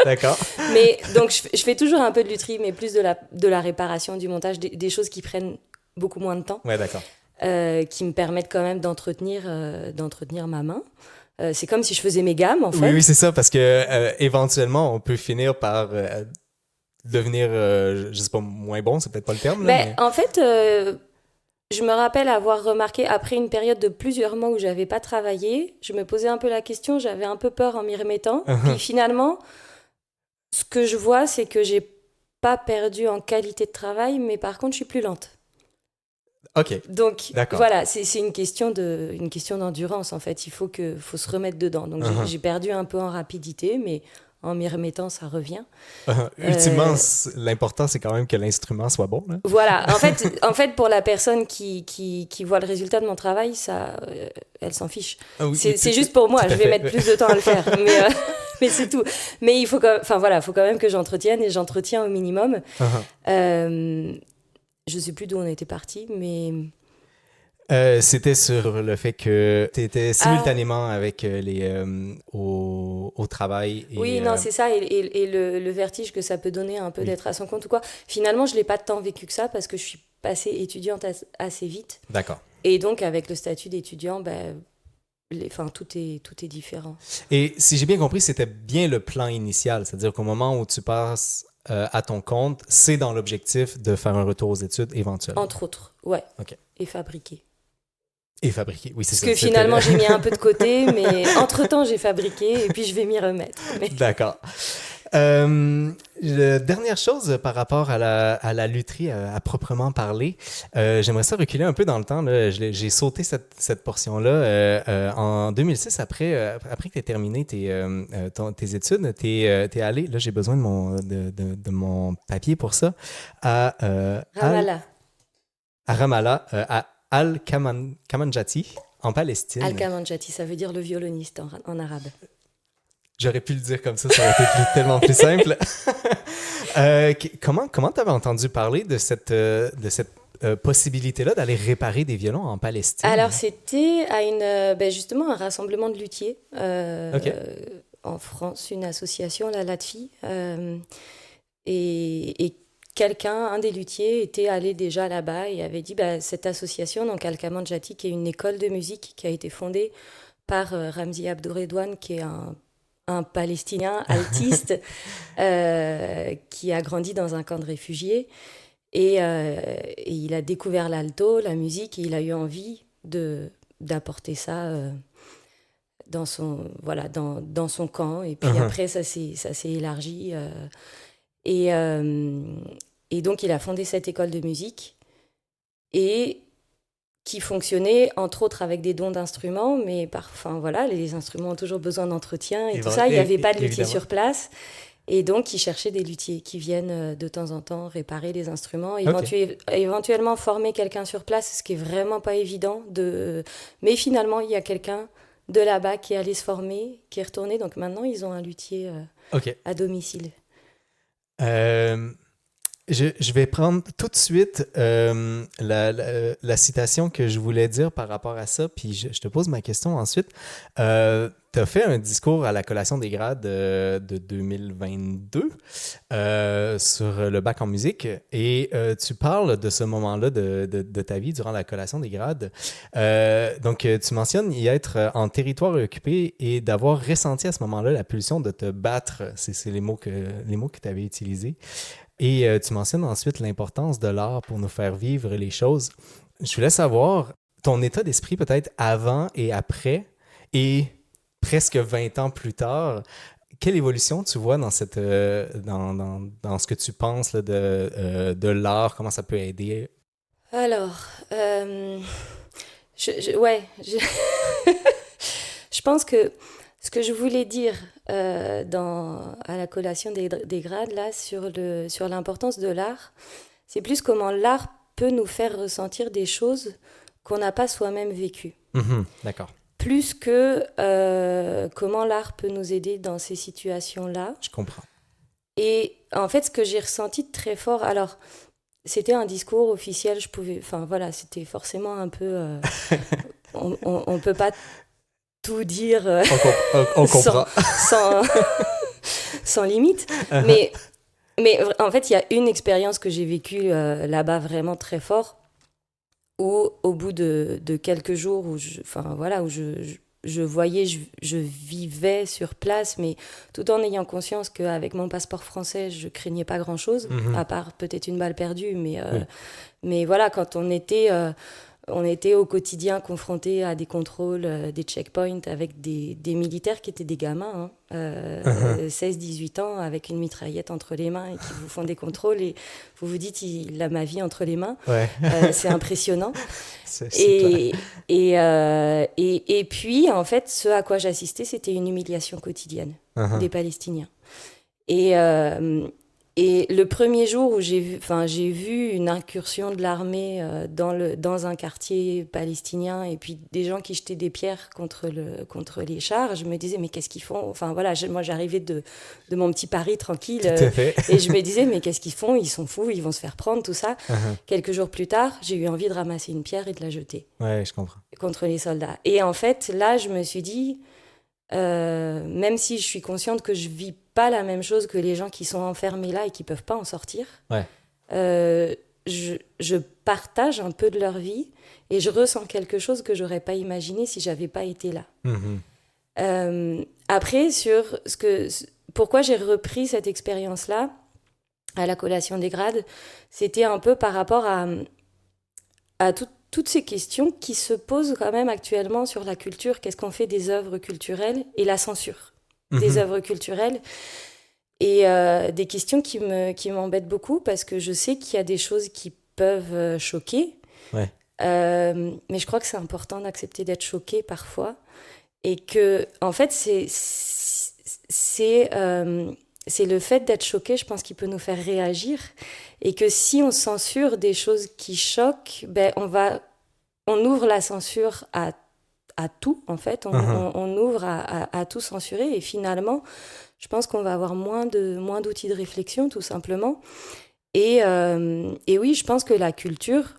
D'accord. Mais donc, je fais toujours un peu de lutherie, mais plus de la réparation, du montage, des choses qui prennent beaucoup moins de temps. Ouais, d'accord. Qui me permettent quand même d'entretenir ma main. C'est comme si je faisais mes gammes, en fait. Oui, c'est ça, parce que éventuellement, on peut finir par devenir, je sais pas, moins bon, c'est peut-être pas le terme. Là, mais... En fait, je me rappelle avoir remarqué, après une période de plusieurs mois où j'avais pas travaillé, je me posais un peu la question, j'avais un peu peur en m'y remettant. Puis finalement, ce que je vois, c'est que j'ai pas perdu en qualité de travail, mais par contre, je suis plus lente. OK. Donc d'accord. Voilà, c'est une question d'endurance en fait. Il faut se remettre dedans. Donc j'ai perdu un peu en rapidité, mais en m'y remettant, ça revient. Ultimement, l'important c'est quand même que l'instrument soit bon. Là. Voilà. En fait, pour la personne qui voit le résultat de mon travail, ça, elle s'en fiche. Ah oui, c'est juste pour moi. Je vais mettre plus de temps à le faire, mais c'est tout. Mais il faut faut quand même que j'entretienne et j'entretiens au minimum. Je sais plus d'où on était parti, mais... C'était sur le fait que tu étais simultanément avec au travail. Et, oui, non, c'est ça. Et le vertige que ça peut donner un peu d'être à son compte ou quoi. Finalement, je ne l'ai pas tant vécu que ça parce que je suis passée étudiante assez vite. D'accord. Et donc, avec le statut d'étudiant, tout est différent. Et si j'ai bien compris, c'était bien le plan initial. C'est-à-dire qu'au moment où tu passes... à ton compte, c'est dans l'objectif de faire un retour aux études éventuellement. Entre autres, ouais. OK. Et fabriquer. Et fabriquer, oui, c'est Parce ça. que finalement, j'ai mis un peu de côté, mais entre-temps, j'ai fabriqué et puis je vais m'y remettre. Mais... D'accord. Dernière chose par rapport à la lutherie à proprement parler, j'aimerais ça reculer un peu dans le temps. Là. J'ai sauté cette portion-là. En 2006, après que tu aies terminé tes études, tu es allé, là j'ai besoin de mon papier pour ça, Ramallah. à Ramallah, à Al-Kamanjati, en Palestine. Al-Kamanjati, ça veut dire le violoniste en arabe. J'aurais pu le dire comme ça aurait été tellement plus simple. Comment tu avais entendu parler de cette possibilité-là d'aller réparer des violons en Palestine? Alors, c'était à justement un rassemblement de luthiers en France, une association, la LATFI. Et quelqu'un, un des luthiers, était allé déjà là-bas et avait dit cette association, donc Al-Kamanjati, qui est une école de musique qui a été fondée par Ramzi Abdouredouane, qui est un Palestinien altiste qui a grandi dans un camp de réfugiés. Et il a découvert l'alto, la musique, et il a eu envie d'apporter ça dans son camp. Et puis après, ça s'est élargi. Et donc, il a fondé cette école de musique et qui fonctionnait, entre autres, avec des dons d'instruments. Mais les instruments ont toujours besoin d'entretien et tout ça. Il n'y avait pas de luthier sur place. Et donc, il cherchait des luthiers qui viennent de temps en temps réparer les instruments, éventuellement former quelqu'un sur place, ce qui est vraiment pas évident. Mais finalement, il y a quelqu'un de là-bas qui est allé se former, qui est retourné. Donc maintenant, ils ont un luthier à domicile. Je vais prendre tout de suite la citation que je voulais dire par rapport à ça, puis je te pose ma question ensuite. Tu as fait un discours à la collation des grades de 2022 sur le bac en musique et tu parles de ce moment-là de ta vie durant la collation des grades. Donc, tu mentionnes y être en territoire occupé et d'avoir ressenti à ce moment-là la pulsion de te battre. C'est les mots que tu avais utilisés. Et tu mentionnes ensuite l'importance de l'art pour nous faire vivre les choses. Je voulais savoir ton état d'esprit peut-être avant et après et presque 20 ans plus tard. Quelle évolution tu vois dans ce que tu penses là, de l'art, comment ça peut aider? Alors, je pense que ce que je voulais dire à la collation des grades, là, sur l'importance de l'art, c'est plus comment l'art peut nous faire ressentir des choses qu'on n'a pas soi-même vécues. D'accord. Plus que comment l'art peut nous aider dans ces situations-là. Je comprends. Et en fait, ce que j'ai ressenti de très fort, alors, c'était un discours officiel, c'était forcément un peu... on peut pas tout dire on comprend. sans limite. Mais en fait, il y a une expérience que j'ai vécue là-bas vraiment très fort, où au bout de quelques jours, où je voyais, je vivais sur place, mais tout en ayant conscience qu'avec mon passeport français, je craignais pas grand-chose, à part peut-être une balle perdue. Mais voilà, quand on était au quotidien confrontés à des contrôles, des checkpoints avec des militaires qui étaient des gamins, 16-18 ans, avec une mitraillette entre les mains et qui vous font des contrôles et vous vous dites, il a ma vie entre les mains. Ouais. C'est impressionnant. Et puis, en fait, ce à quoi j'assistais, c'était une humiliation quotidienne des Palestiniens. Et le premier jour où j'ai vu une incursion de l'armée dans un quartier palestinien et puis des gens qui jetaient des pierres contre les chars, je me disais mais qu'est-ce qu'ils font ? Enfin voilà, moi j'arrivais de mon petit Paris tranquille et je me disais mais qu'est-ce qu'ils font ? Ils sont fous, ils vont se faire prendre, tout ça. Quelques jours plus tard, j'ai eu envie de ramasser une pierre et de la jeter. Ouais, je comprends. Contre les soldats. Et en fait, là, je me suis dit, même si je suis consciente que je vis pas la même chose que les gens qui sont enfermés là et qui peuvent pas en sortir, je partage un peu de leur vie et je ressens quelque chose que j'aurais pas imaginé si j'avais pas été là. Après, pourquoi j'ai repris cette expérience-là à la collation des grades, c'était un peu par rapport à toutes ces questions qui se posent quand même actuellement sur la culture. Qu'est-ce qu'on fait des œuvres culturelles et la censure des œuvres culturelles? Et des questions qui m'embêtent beaucoup parce que je sais qu'il y a des choses qui peuvent choquer. Ouais. Mais je crois que c'est important d'accepter d'être choqué parfois. Et que, en fait, c'est le fait d'être choqué, je pense, qui peut nous faire réagir. Et que si on censure des choses qui choquent, ben, on ouvre la censure à tout, en fait. On ouvre à tout censurer. Et finalement, je pense qu'on va avoir moins d'outils de réflexion, tout simplement. Et oui, je pense que la culture,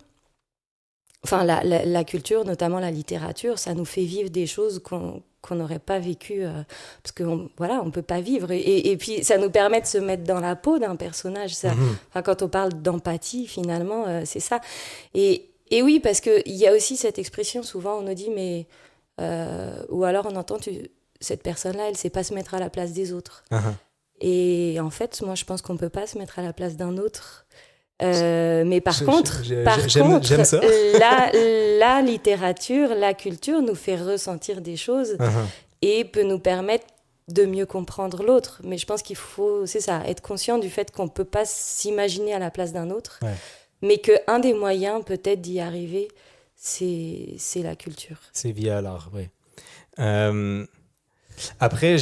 enfin la culture, notamment la littérature, ça nous fait vivre des choses qu'on n'aurait pas vécues, parce qu'on on peut pas vivre. Et puis, ça nous permet de se mettre dans la peau d'un personnage. Enfin, quand on parle d'empathie, finalement, c'est ça. Et oui, parce qu'il y a aussi cette expression, souvent, on nous dit, mais... ou alors on entend... cette personne-là, elle sait pas se mettre à la place des autres. Et en fait, moi, je pense qu'on peut pas se mettre à la place d'un autre. Mais par contre, j'aime ça. la littérature, la culture nous fait ressentir des choses et peut nous permettre de mieux comprendre l'autre. Mais je pense qu'il faut, c'est ça, être conscient du fait qu'on peut pas s'imaginer à la place d'un autre, mais qu'un des moyens peut-être d'y arriver, c'est la culture. C'est via l'art, oui. Après,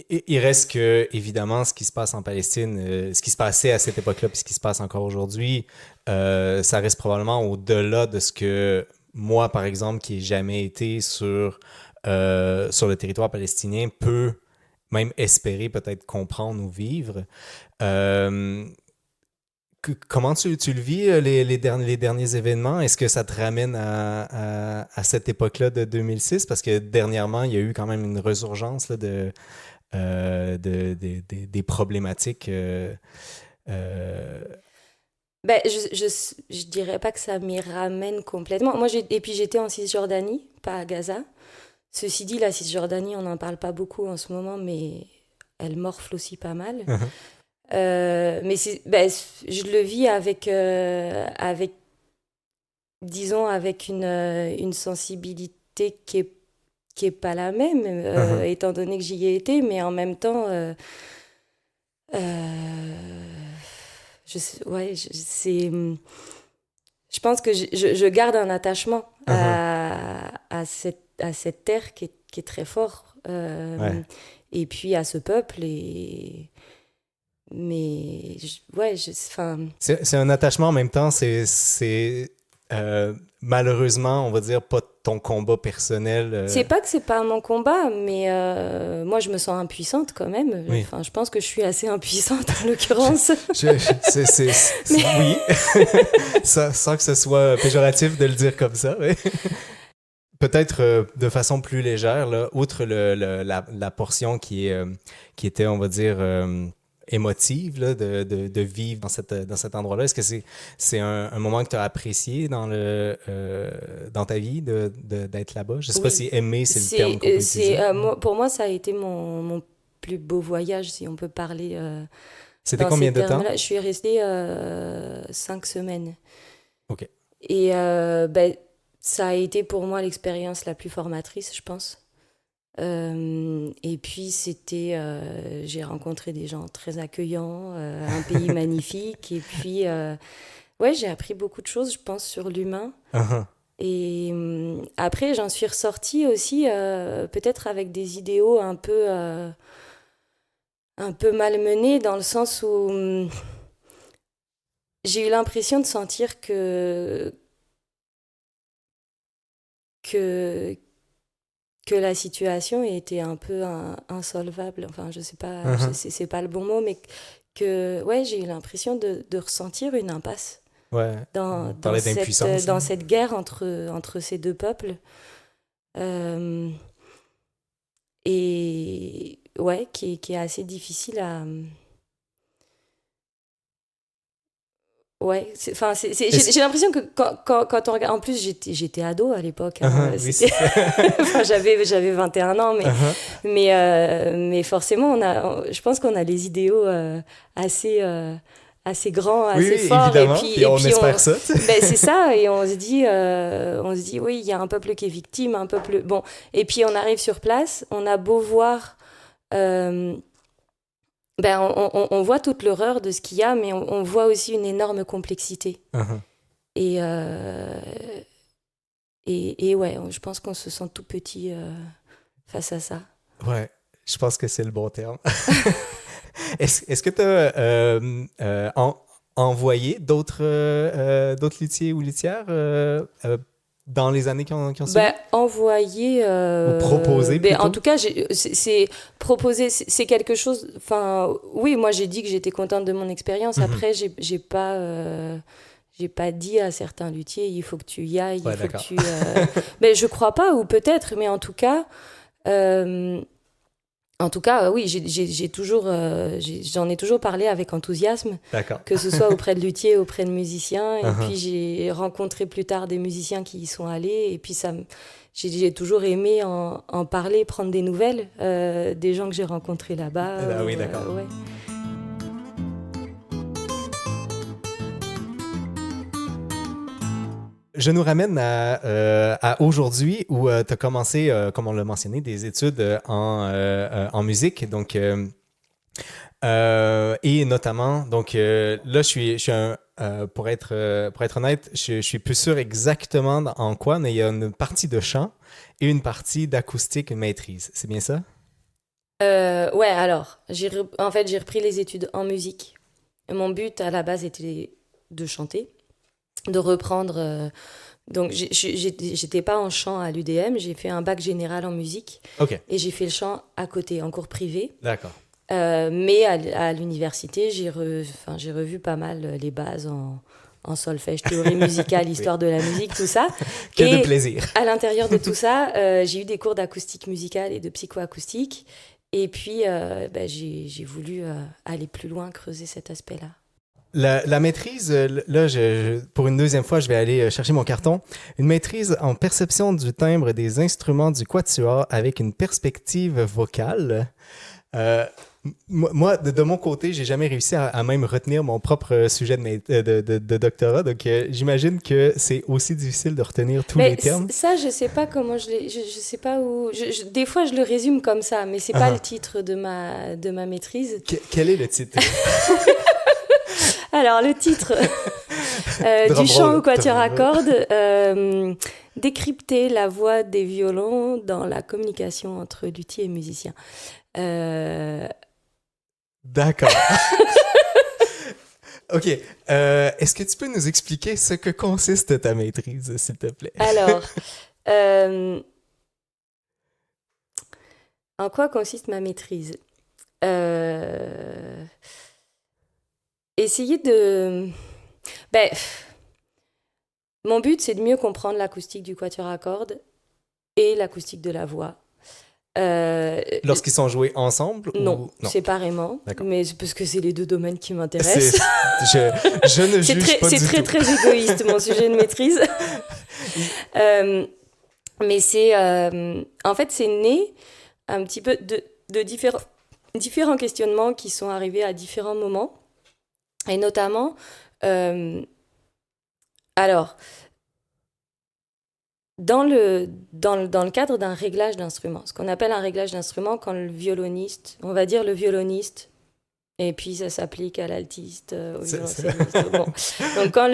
il reste que, évidemment, ce qui se passe en Palestine, ce qui se passait à cette époque-là, puis ce qui se passe encore aujourd'hui, ça reste probablement au-delà de ce que moi, par exemple, qui n'ai jamais été sur le territoire palestinien, peut même espérer peut-être comprendre ou vivre. Comment tu le vis, les derniers événements? Est-ce que ça te ramène à cette époque-là de 2006? Parce que dernièrement, il y a eu quand même une résurgence là, des problématiques. Ben, je dirais pas que ça m'y ramène complètement. Et puis j'étais en Cisjordanie, pas à Gaza. Ceci dit, la Cisjordanie, on n'en parle pas beaucoup en ce moment, mais elle morfle aussi pas mal. Mais je le vis avec disons, avec une sensibilité qui est pas la même, étant donné que j'y ai été, mais en même temps, je pense que je garde un attachement à cette terre qui est très fort, et puis à ce peuple, mais c'est un attachement en même temps, c'est malheureusement, on va dire, pas ton combat personnel. C'est pas que c'est pas mon combat, mais moi je me sens impuissante quand même. Oui. Enfin, je pense que je suis assez impuissante en l'occurrence. Oui, sans que ce soit péjoratif de le dire comme ça. Oui. Peut-être de façon plus légère, là, outre la portion qui était, on va dire, émotive là, de vivre dans cet endroit-là. Est-ce que c'est un moment que tu as apprécié dans ta vie d'être là-bas? Je ne sais pas si aimer, c'est le terme qu'on peut utiliser. Pour moi, ça a été mon plus beau voyage, si on peut parler. C'était combien de temps? Je suis restée 5 semaines. OK. Et ça a été pour moi l'expérience la plus formatrice, je pense. Et puis j'ai rencontré des gens très accueillants, un pays magnifique, et puis j'ai appris beaucoup de choses, je pense, sur l'humain. Et après j'en suis ressortie aussi peut-être avec des idéaux un peu malmenés, dans le sens où j'ai eu l'impression de sentir que la situation était un peu insolvable. Enfin, je sais pas, c'est pas le bon mot, mais que j'ai eu l'impression de ressentir une impasse dans cette guerre entre ces deux peuples. Et qui est assez difficile à... j'ai l'impression que quand on regarde... En plus, j'étais ado à l'époque. Enfin, j'avais 21 ans, mais forcément, je pense qu'on a les idéaux assez assez grand, Oui, assez fort. évidemment. Puis on espère ça. Ben, c'est ça, et on se dit, oui, il y a un peuple qui est victime, un peuple... Bon, et puis on arrive sur place, on a beau voir... ben, on voit toute l'horreur de ce qu'il y a, mais on voit aussi une énorme complexité. Uh-huh. Et ouais, je pense qu'on se sent tout petit face à ça. Ouais, je pense que c'est le bon terme. Est-ce que tu as envoyé d'autres luthiers ou luthières dans les années qui ont suivi? Ben, envoyer... Ou proposer ben, plutôt? en tout cas, c'est proposer, c'est quelque chose... Enfin, oui, moi, j'ai dit que j'étais contente de mon expérience. Mhm. Après, j'ai pas dit à certains luthiers, il faut que tu y ailles, Ouais, il faut d'accord. que tu... Ben, je crois pas, ou peut-être, mais en tout cas... oui, j'ai toujours, j'en ai toujours parlé avec enthousiasme, D'accord. que ce soit auprès de luthiers, auprès de musiciens. Et Uh-huh. puis j'ai rencontré plus tard des musiciens qui y sont allés. Et puis j'ai toujours aimé en parler, prendre des nouvelles des gens que j'ai rencontrés là-bas. Ah oui, d'accord. Ouais. Je nous ramène à aujourd'hui où tu as commencé, comme on l'a mentionné, des études en musique. Donc, et notamment, donc là, je suis pour être honnête, je suis plus sûr exactement en quoi, mais il y a une partie de chant et une partie d'acoustique maîtrise. C'est bien ça? Ouais, alors, en fait, j'ai repris les études en musique. Mon but à la base était de chanter, de reprendre. Donc, j'étais pas en chant à l'UDM, j'ai fait un bac général en musique. OK. Et j'ai fait le chant à côté, en cours privé. D'accord. Mais à l'université, j'ai revu pas mal les bases en solfège, théorie musicale, histoire de la musique, tout ça. Que de plaisir. À l'intérieur de tout ça, j'ai eu des cours d'acoustique musicale et de psychoacoustique. Et puis, j'ai voulu aller plus loin, creuser cet aspect-là. La maîtrise, là, pour une deuxième fois, je vais aller chercher mon carton. Une maîtrise en perception du timbre des instruments du quatuor avec une perspective vocale. Moi, de mon côté, j'ai jamais réussi à même retenir mon propre sujet de doctorat. Donc, j'imagine que c'est aussi difficile de retenir tous les termes. Ça, je sais pas comment je sais pas où. Des fois, je le résume comme ça, mais c'est pas le titre de ma maîtrise. Quel est le titre? Alors, le titre du chant au quatuor à cordes, décrypter la voix des violons dans la communication entre luthier et musicien. D'accord. OK. Est-ce que tu peux nous expliquer ce que consiste ta maîtrise, s'il te plaît? Alors, en quoi consiste ma maîtrise? Essayer de... mon but, c'est de mieux comprendre l'acoustique du quatuor à cordes et l'acoustique de la voix. Lorsqu'ils sont joués ensemble? Non, séparément. D'accord. Mais c'est parce que c'est les deux domaines qui m'intéressent. Je ne juge pas du tout. C'est très égoïste, mon sujet de maîtrise. Mais c'est... en fait, c'est né un petit peu de différents questionnements qui sont arrivés à différents moments. Et notamment... alors... Dans le cadre d'un réglage d'instrument, ce qu'on appelle un réglage d'instrument, quand le violoniste, on va dire le violoniste, et puis ça s'applique à l'altiste, au violoncelliste. Bon. Donc quand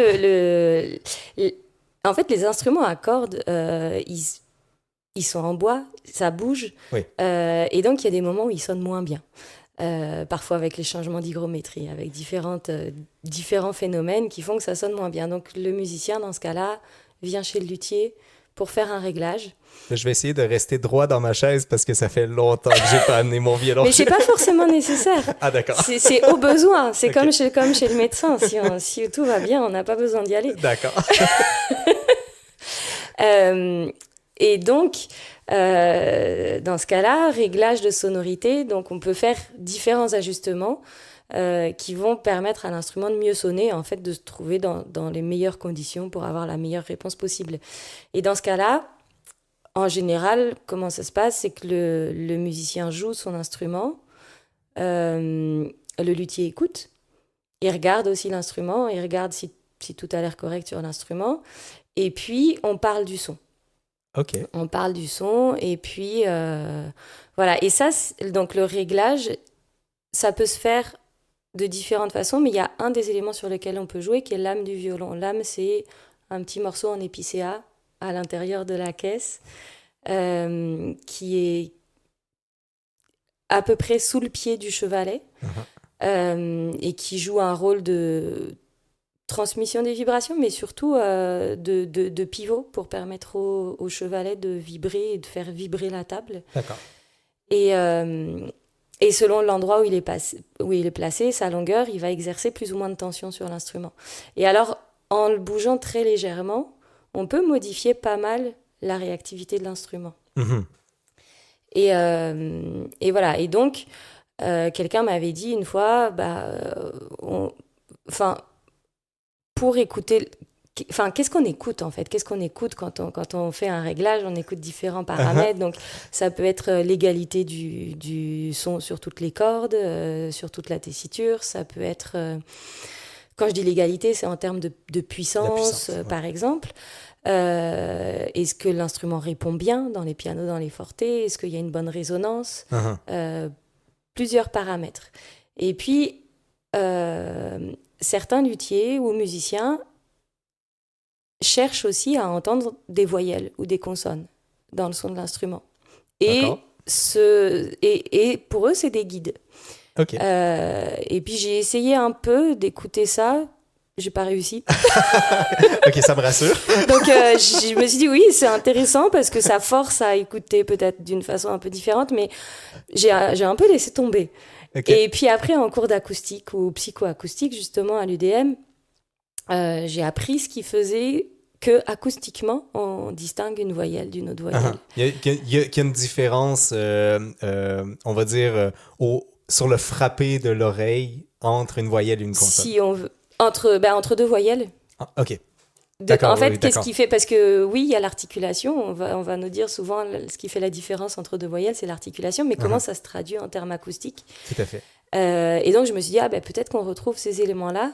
en fait, les instruments à cordes, ils sont en bois, ça bouge, oui. Et donc il y a des moments où ils sonnent moins bien. Parfois avec les changements d'hygrométrie, avec différents phénomènes qui font que ça sonne moins bien. Donc le musicien, dans ce cas-là, vient chez le luthier pour faire un réglage. Je vais essayer de rester droit dans ma chaise parce que ça fait longtemps que j'ai pas amené mon violon. Mais c'est pas forcément nécessaire. Ah d'accord. C'est au besoin. C'est Okay. comme chez le médecin. Si tout va bien, on n'a pas besoin d'y aller. D'accord. Et donc, dans ce cas-là, réglage de sonorité. Donc, on peut faire différents ajustements qui vont permettre à l'instrument de mieux sonner, en fait, de se trouver dans les meilleures conditions pour avoir la meilleure réponse possible. Et dans ce cas-là, en général, comment ça se passe? C'est que le musicien joue son instrument, le luthier écoute, Il regarde aussi l'instrument, il regarde si tout a l'air correct sur l'instrument. Et puis, on parle du son. OK. On parle du son et puis voilà. Et ça, donc le réglage, ça peut se faire de différentes façons, mais il y a un des éléments sur lesquels on peut jouer qui est l'âme du violon. L'âme, c'est un petit morceau en épicéa à l'intérieur de la caisse qui est à peu près sous le pied du chevalet et qui joue un rôle de transmission des vibrations, mais surtout de pivot pour permettre au chevalet de vibrer et de faire vibrer la table. D'accord. Et selon l'endroit où il est placé, sa longueur, il va exercer plus ou moins de tension sur l'instrument. Et alors, en le bougeant très légèrement, on peut modifier pas mal la réactivité de l'instrument. Mm-hmm. Et voilà. Et donc, quelqu'un m'avait dit une fois, pour écouter... Enfin, qu'est-ce qu'on écoute en fait ? Qu'est-ce qu'on écoute quand on fait un réglage ? On écoute différents paramètres. Donc, ça peut être l'égalité du son sur toutes les cordes, sur toute la tessiture. Ça peut être... quand je dis l'égalité, c'est en termes de puissance, par exemple. Est-ce que l'instrument répond bien dans les pianos, dans les fortés ? Est-ce qu'il y a une bonne résonance ? Plusieurs paramètres. Et puis, certains luthiers ou musiciens cherchent aussi à entendre des voyelles ou des consonnes dans le son de l'instrument. Et pour eux, c'est des guides. Okay. Et puis, j'ai essayé un peu d'écouter ça. J'ai pas réussi. OK, ça me rassure. Donc, je me suis dit, oui, c'est intéressant parce que ça force à écouter peut-être d'une façon un peu différente, mais j'ai un peu laissé tomber. Okay. Et puis après, en cours d'acoustique ou psychoacoustique, justement, à l'UDM, j'ai appris ce qui faisait que acoustiquement, on distingue une voyelle d'une autre voyelle. Il y a une différence, on va dire, sur le frappé de l'oreille entre une voyelle et une consonne. Si on veut. Entre deux voyelles. Ah, OK. En fait, qu'est-ce qui fait ? Parce que oui, il y a l'articulation. On va nous dire souvent ce qui fait la différence entre deux voyelles, c'est l'articulation. Mais comment ça se traduit en termes acoustiques ? Tout à fait. Et donc, je me suis dit, peut-être qu'on retrouve ces éléments-là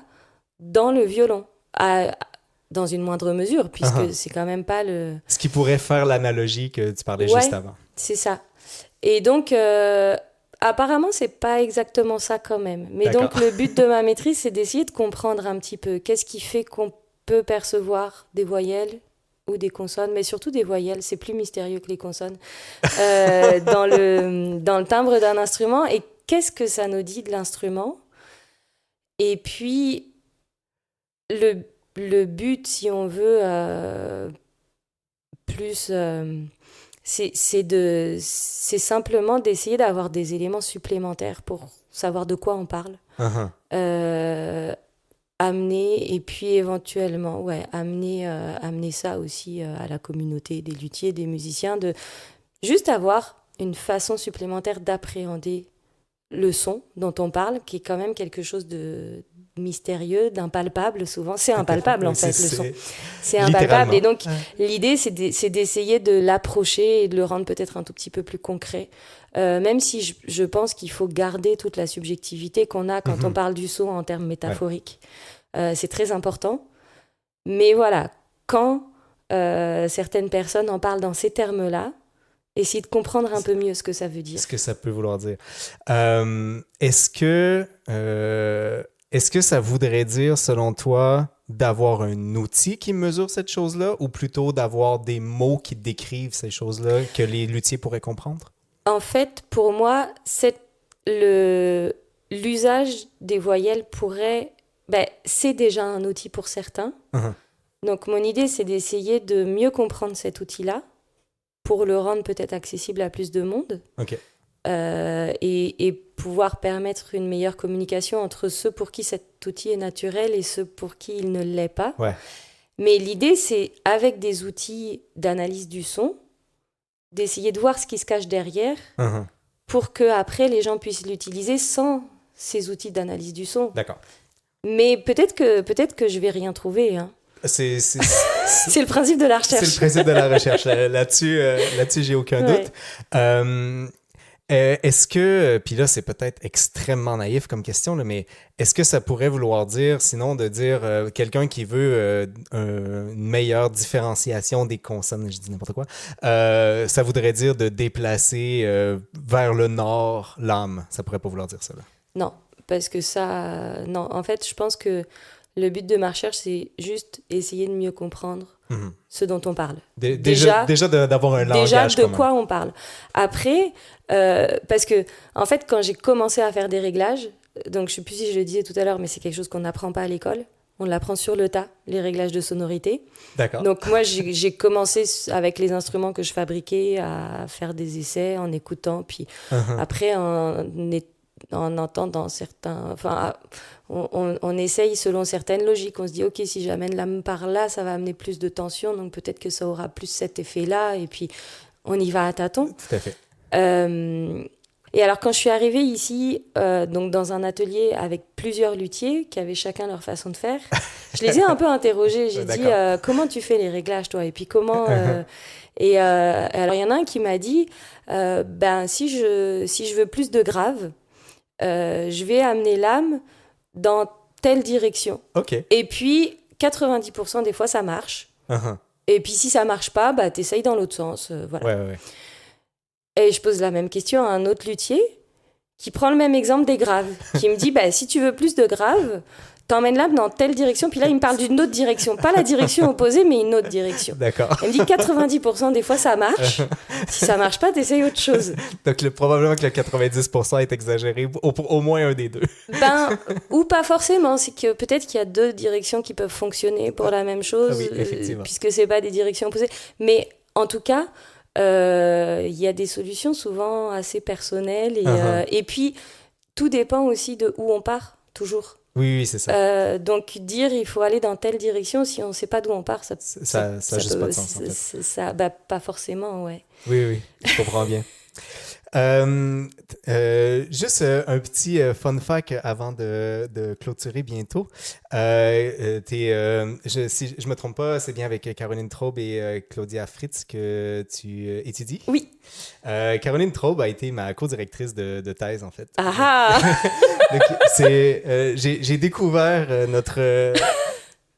dans le violon, dans une moindre mesure, puisque c'est quand même pas le... Ce qui pourrait faire l'analogie que tu parlais juste avant. C'est ça. Et donc... apparemment, c'est pas exactement ça quand même. Mais donc, le but de ma maîtrise, c'est d'essayer de comprendre un petit peu qu'est-ce qui fait qu'on peut percevoir des voyelles ou des consonnes, mais surtout des voyelles. C'est plus mystérieux que les consonnes. Dans le timbre d'un instrument. Et qu'est-ce que ça nous dit de l'instrument ? Et puis, le but, si on veut, plus... c'est simplement d'essayer d'avoir des éléments supplémentaires pour savoir de quoi on parle. Amener, et puis éventuellement, amener ça aussi à la communauté des luthiers, des musiciens, de juste avoir une façon supplémentaire d'appréhender le son dont on parle, qui est quand même quelque chose de mystérieux, d'impalpable souvent. C'est impalpable en fait, le son. C'est impalpable. Et donc, l'idée, c'est d'essayer de l'approcher et de le rendre peut-être un tout petit peu plus concret. Même si je pense qu'il faut garder toute la subjectivité qu'on a quand on parle du son en termes métaphoriques. C'est très important. Mais voilà, quand certaines personnes en parlent dans ces termes-là, essayer de comprendre un peu mieux ce que ça veut dire. Ce que ça peut vouloir dire. Est-ce que ça voudrait dire, selon toi, d'avoir un outil qui mesure cette chose-là ou plutôt d'avoir des mots qui décrivent ces choses-là que les luthiers pourraient comprendre? En fait, pour moi, l'usage des voyelles c'est déjà un outil pour certains. Donc, mon idée, c'est d'essayer de mieux comprendre cet outil-là pour le rendre peut-être accessible à plus de monde. OK. Et pouvoir permettre une meilleure communication entre ceux pour qui cet outil est naturel et ceux pour qui il ne l'est pas. Ouais. Mais l'idée, c'est, avec des outils d'analyse du son, d'essayer de voir ce qui se cache derrière pour qu'après, les gens puissent l'utiliser sans ces outils d'analyse du son. D'accord. Mais peut-être que je vais rien trouver, hein. C'est le principe de la recherche. C'est le principe de la recherche. Là-dessus, j'ai aucun doute. Est-ce que, puis là, c'est peut-être extrêmement naïf comme question, là, mais est-ce que ça pourrait vouloir dire, sinon, de dire quelqu'un qui veut une meilleure différenciation des consonnes, je dis n'importe quoi, ça voudrait dire de déplacer vers le nord l'âme. Ça pourrait pas vouloir dire ça, là. Non, parce que ça... Non, en fait, je pense que le but de ma recherche, c'est juste essayer de mieux comprendre ce dont on parle. Déjà d'avoir un langage déjà de commun. quoi on parle. Après, parce que, en fait, quand j'ai commencé à faire des réglages, donc je sais plus si je le disais tout à l'heure, mais c'est quelque chose qu'on n'apprend pas à l'école. On l'apprend sur le tas, les réglages de sonorité. D'accord. Donc moi, j'ai commencé avec les instruments que je fabriquais à faire des essais en écoutant, puis après en entendant certains... Enfin, on essaye selon certaines logiques. On se dit, OK, si j'amène l'âme par là, ça va amener plus de tension, donc peut-être que ça aura plus cet effet-là, et puis on y va à tâtons. Tout à fait. Et alors, quand je suis arrivée ici, donc dans un atelier avec plusieurs luthiers qui avaient chacun leur façon de faire, je les ai un peu interrogés. J'ai dit, comment tu fais les réglages, toi? Et puis comment... Et alors, il y en a un qui m'a dit, si je veux plus de grave, je vais amener l'âme dans telle direction. OK. Et puis, 90% des fois, ça marche. Et puis, si ça marche pas, t'essayes dans l'autre sens. Voilà. Ouais. Et je pose la même question à un autre luthier qui prend le même exemple des graves, qui me dit, si tu veux plus de graves, t'emmènes l'âme dans telle direction. Puis là, il me parle d'une autre direction. Pas la direction opposée, mais une autre direction. D'accord. Il me dit 90% des fois, ça marche. Si ça marche pas, t'essayes autre chose. Donc, probablement que le 90% est exagéré, au moins un des deux. Ou pas forcément. C'est que peut-être qu'il y a deux directions qui peuvent fonctionner pour la même chose, puisque c'est pas des directions opposées. Mais en tout cas, il y a des solutions souvent assez personnelles. Et puis, tout dépend aussi de où on part, toujours. Oui, c'est ça. Donc, dire il faut aller dans telle direction, si on ne sait pas d'où on part, ça juste pas de sens, en fait. Pas forcément, ouais. Oui, je comprends bien. Juste un petit fun fact avant de clôturer bientôt. Si je me trompe pas, c'est bien avec Caroline Traub et Claudia Fritz que tu étudies? Oui. Caroline Traub a été ma co-directrice de thèse, en fait. Ah! Donc, j'ai découvert notre...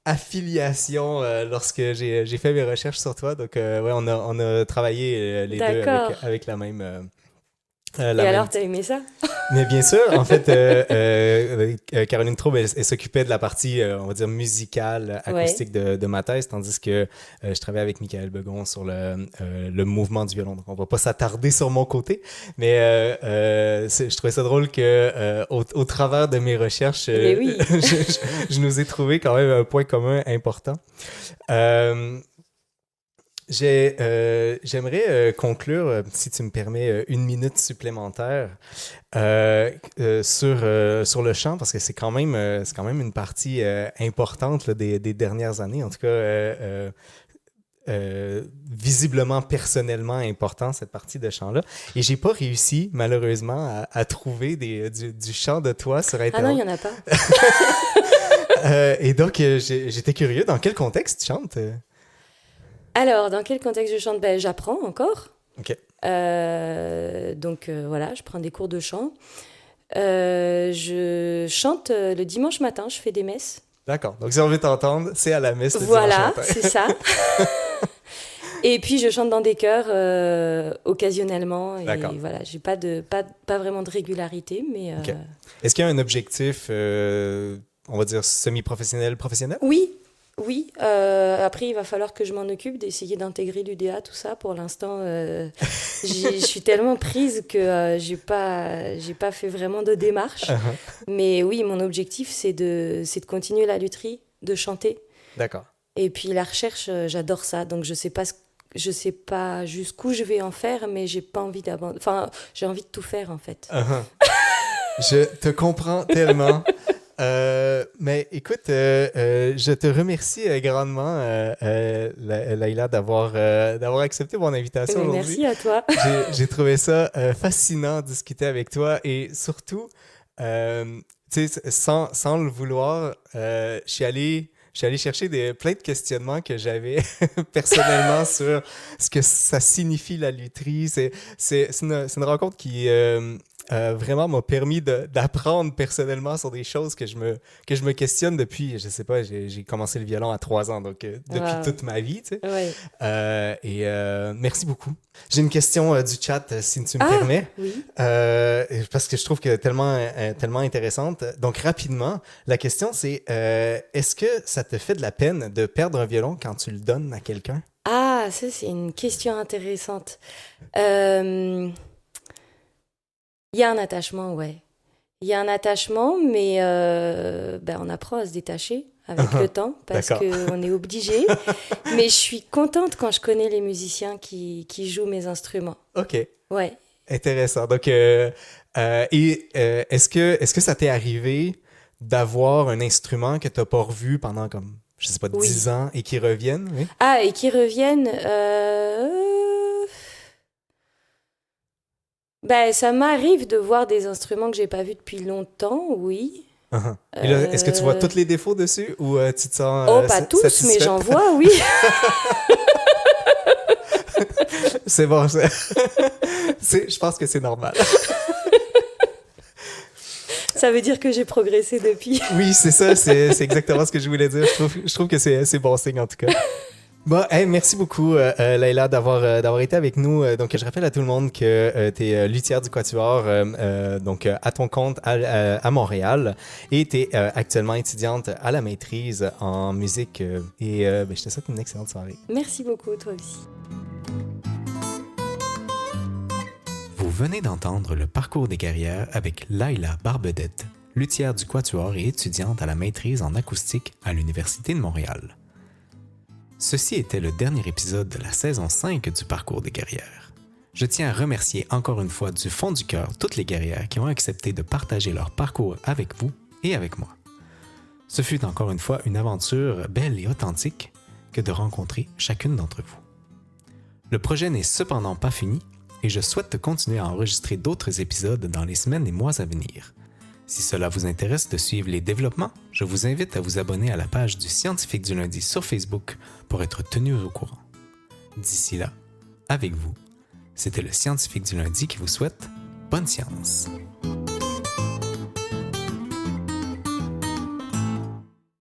affiliation lorsque j'ai fait mes recherches sur toi. Donc, on a travaillé les deux avec la même... Et alors, t'as aimé ça? Mais bien sûr, en fait, Caroline Traub, elle s'occupait de la partie, on va dire, musicale, acoustique de ma thèse, tandis que je travaillais avec Michael Begon sur le mouvement du violon. Donc, on va pas s'attarder sur mon côté, mais je trouvais ça drôle que au travers de mes recherches, oui. je nous ai trouvé quand même un point commun important. J'aimerais conclure, si tu me permets, 1 minute supplémentaire sur le chant, parce que c'est quand même une partie importante là, des dernières années, en tout cas visiblement, personnellement important, cette partie de chant-là. Et j'ai pas réussi, malheureusement, à trouver du chant de toi sur Internet. Ah non, il y en a pas. Et donc, j'étais curieux, dans quel contexte tu chantes? Alors, dans quel contexte je chante? J'apprends encore. OK. Donc, voilà, je prends des cours de chant. Je chante le dimanche matin, je fais des messes. D'accord. Donc, si on veut t'entendre, c'est à la messe le dimanche matin. Voilà, c'est ça. Et puis, je chante dans des chœurs occasionnellement. D'accord. Et voilà, j'ai pas vraiment de régularité, mais... OK. Est-ce qu'il y a un objectif, on va dire, semi-professionnel, professionnel? Oui, après il va falloir que je m'en occupe d'essayer d'intégrer l'UDA, tout ça. Pour l'instant, je suis tellement prise que j'ai pas fait vraiment de démarche. Mais oui, mon objectif, c'est de continuer la lutherie, de chanter. D'accord. Et puis la recherche, j'adore ça. Donc je sais pas jusqu'où je vais en faire, mais j'ai pas envie d'abandonner. Enfin, j'ai envie de tout faire en fait. Je te comprends tellement. Mais écoute, je te remercie grandement, Laïla, d'avoir accepté mon invitation aujourd'hui. Merci à toi. J'ai trouvé ça fascinant de discuter avec toi et surtout, tu sais, sans le vouloir, je je suis allé chercher plein de questionnements que j'avais personnellement sur ce que ça signifie la lutherie. C'est une rencontre qui vraiment m'a permis d'apprendre personnellement sur des choses que je me questionne depuis, je sais pas, j'ai commencé le violon à 3 ans, donc depuis toute ma vie, tu sais. Ouais. Merci beaucoup. J'ai une question du chat, si tu me permets. Oui. Parce que je trouve que tellement intéressante. Donc, rapidement, la question, c'est est-ce que ça te fait de la peine de perdre un violon quand tu le donnes à quelqu'un? Ah, ça, c'est une question intéressante. Il y a un attachement, ouais. Il y a un attachement, mais on apprend à se détacher avec le temps, parce qu'on est obligé. Mais je suis contente quand je connais les musiciens qui jouent mes instruments. OK. Ouais. Intéressant. Donc, est-ce que ça t'est arrivé d'avoir un instrument que tu n'as pas revu pendant comme, je sais pas, 10 ans et qui revienne? Oui? Ah, et qui reviennent... ça m'arrive de voir des instruments que j'ai pas vus depuis longtemps, oui. Et là, est-ce que tu vois tous les défauts dessus ou tu te sens pas tous, satisfaite? Mais j'en vois, oui. C'est bon, je pense que c'est normal. Ça veut dire que j'ai progressé depuis. Oui, c'est ça, c'est exactement ce que je voulais dire. Je trouve que c'est bon signe en tout cas. Bon, merci beaucoup, Layla, d'avoir été avec nous. Donc, je rappelle à tout le monde que tu es luthière du Quatuor, donc à ton compte à Montréal, et tu es actuellement étudiante à la maîtrise en musique. Je te souhaite une excellente soirée. Merci beaucoup, toi aussi. Vous venez d'entendre le parcours des guerrières avec Layla Barbedette, luthière du Quatuor et étudiante à la maîtrise en acoustique à l'Université de Montréal. Ceci était le dernier épisode de la saison 5 du Parcours des guerrières. Je tiens à remercier encore une fois du fond du cœur toutes les guerrières qui ont accepté de partager leur parcours avec vous et avec moi. Ce fut encore une fois une aventure belle et authentique que de rencontrer chacune d'entre vous. Le projet n'est cependant pas fini et je souhaite continuer à enregistrer d'autres épisodes dans les semaines et mois à venir. Si cela vous intéresse de suivre les développements, je vous invite à vous abonner à la page du Scientifique du lundi sur Facebook pour être tenu au courant. D'ici là, avec vous, c'était le Scientifique du lundi qui vous souhaite bonne science.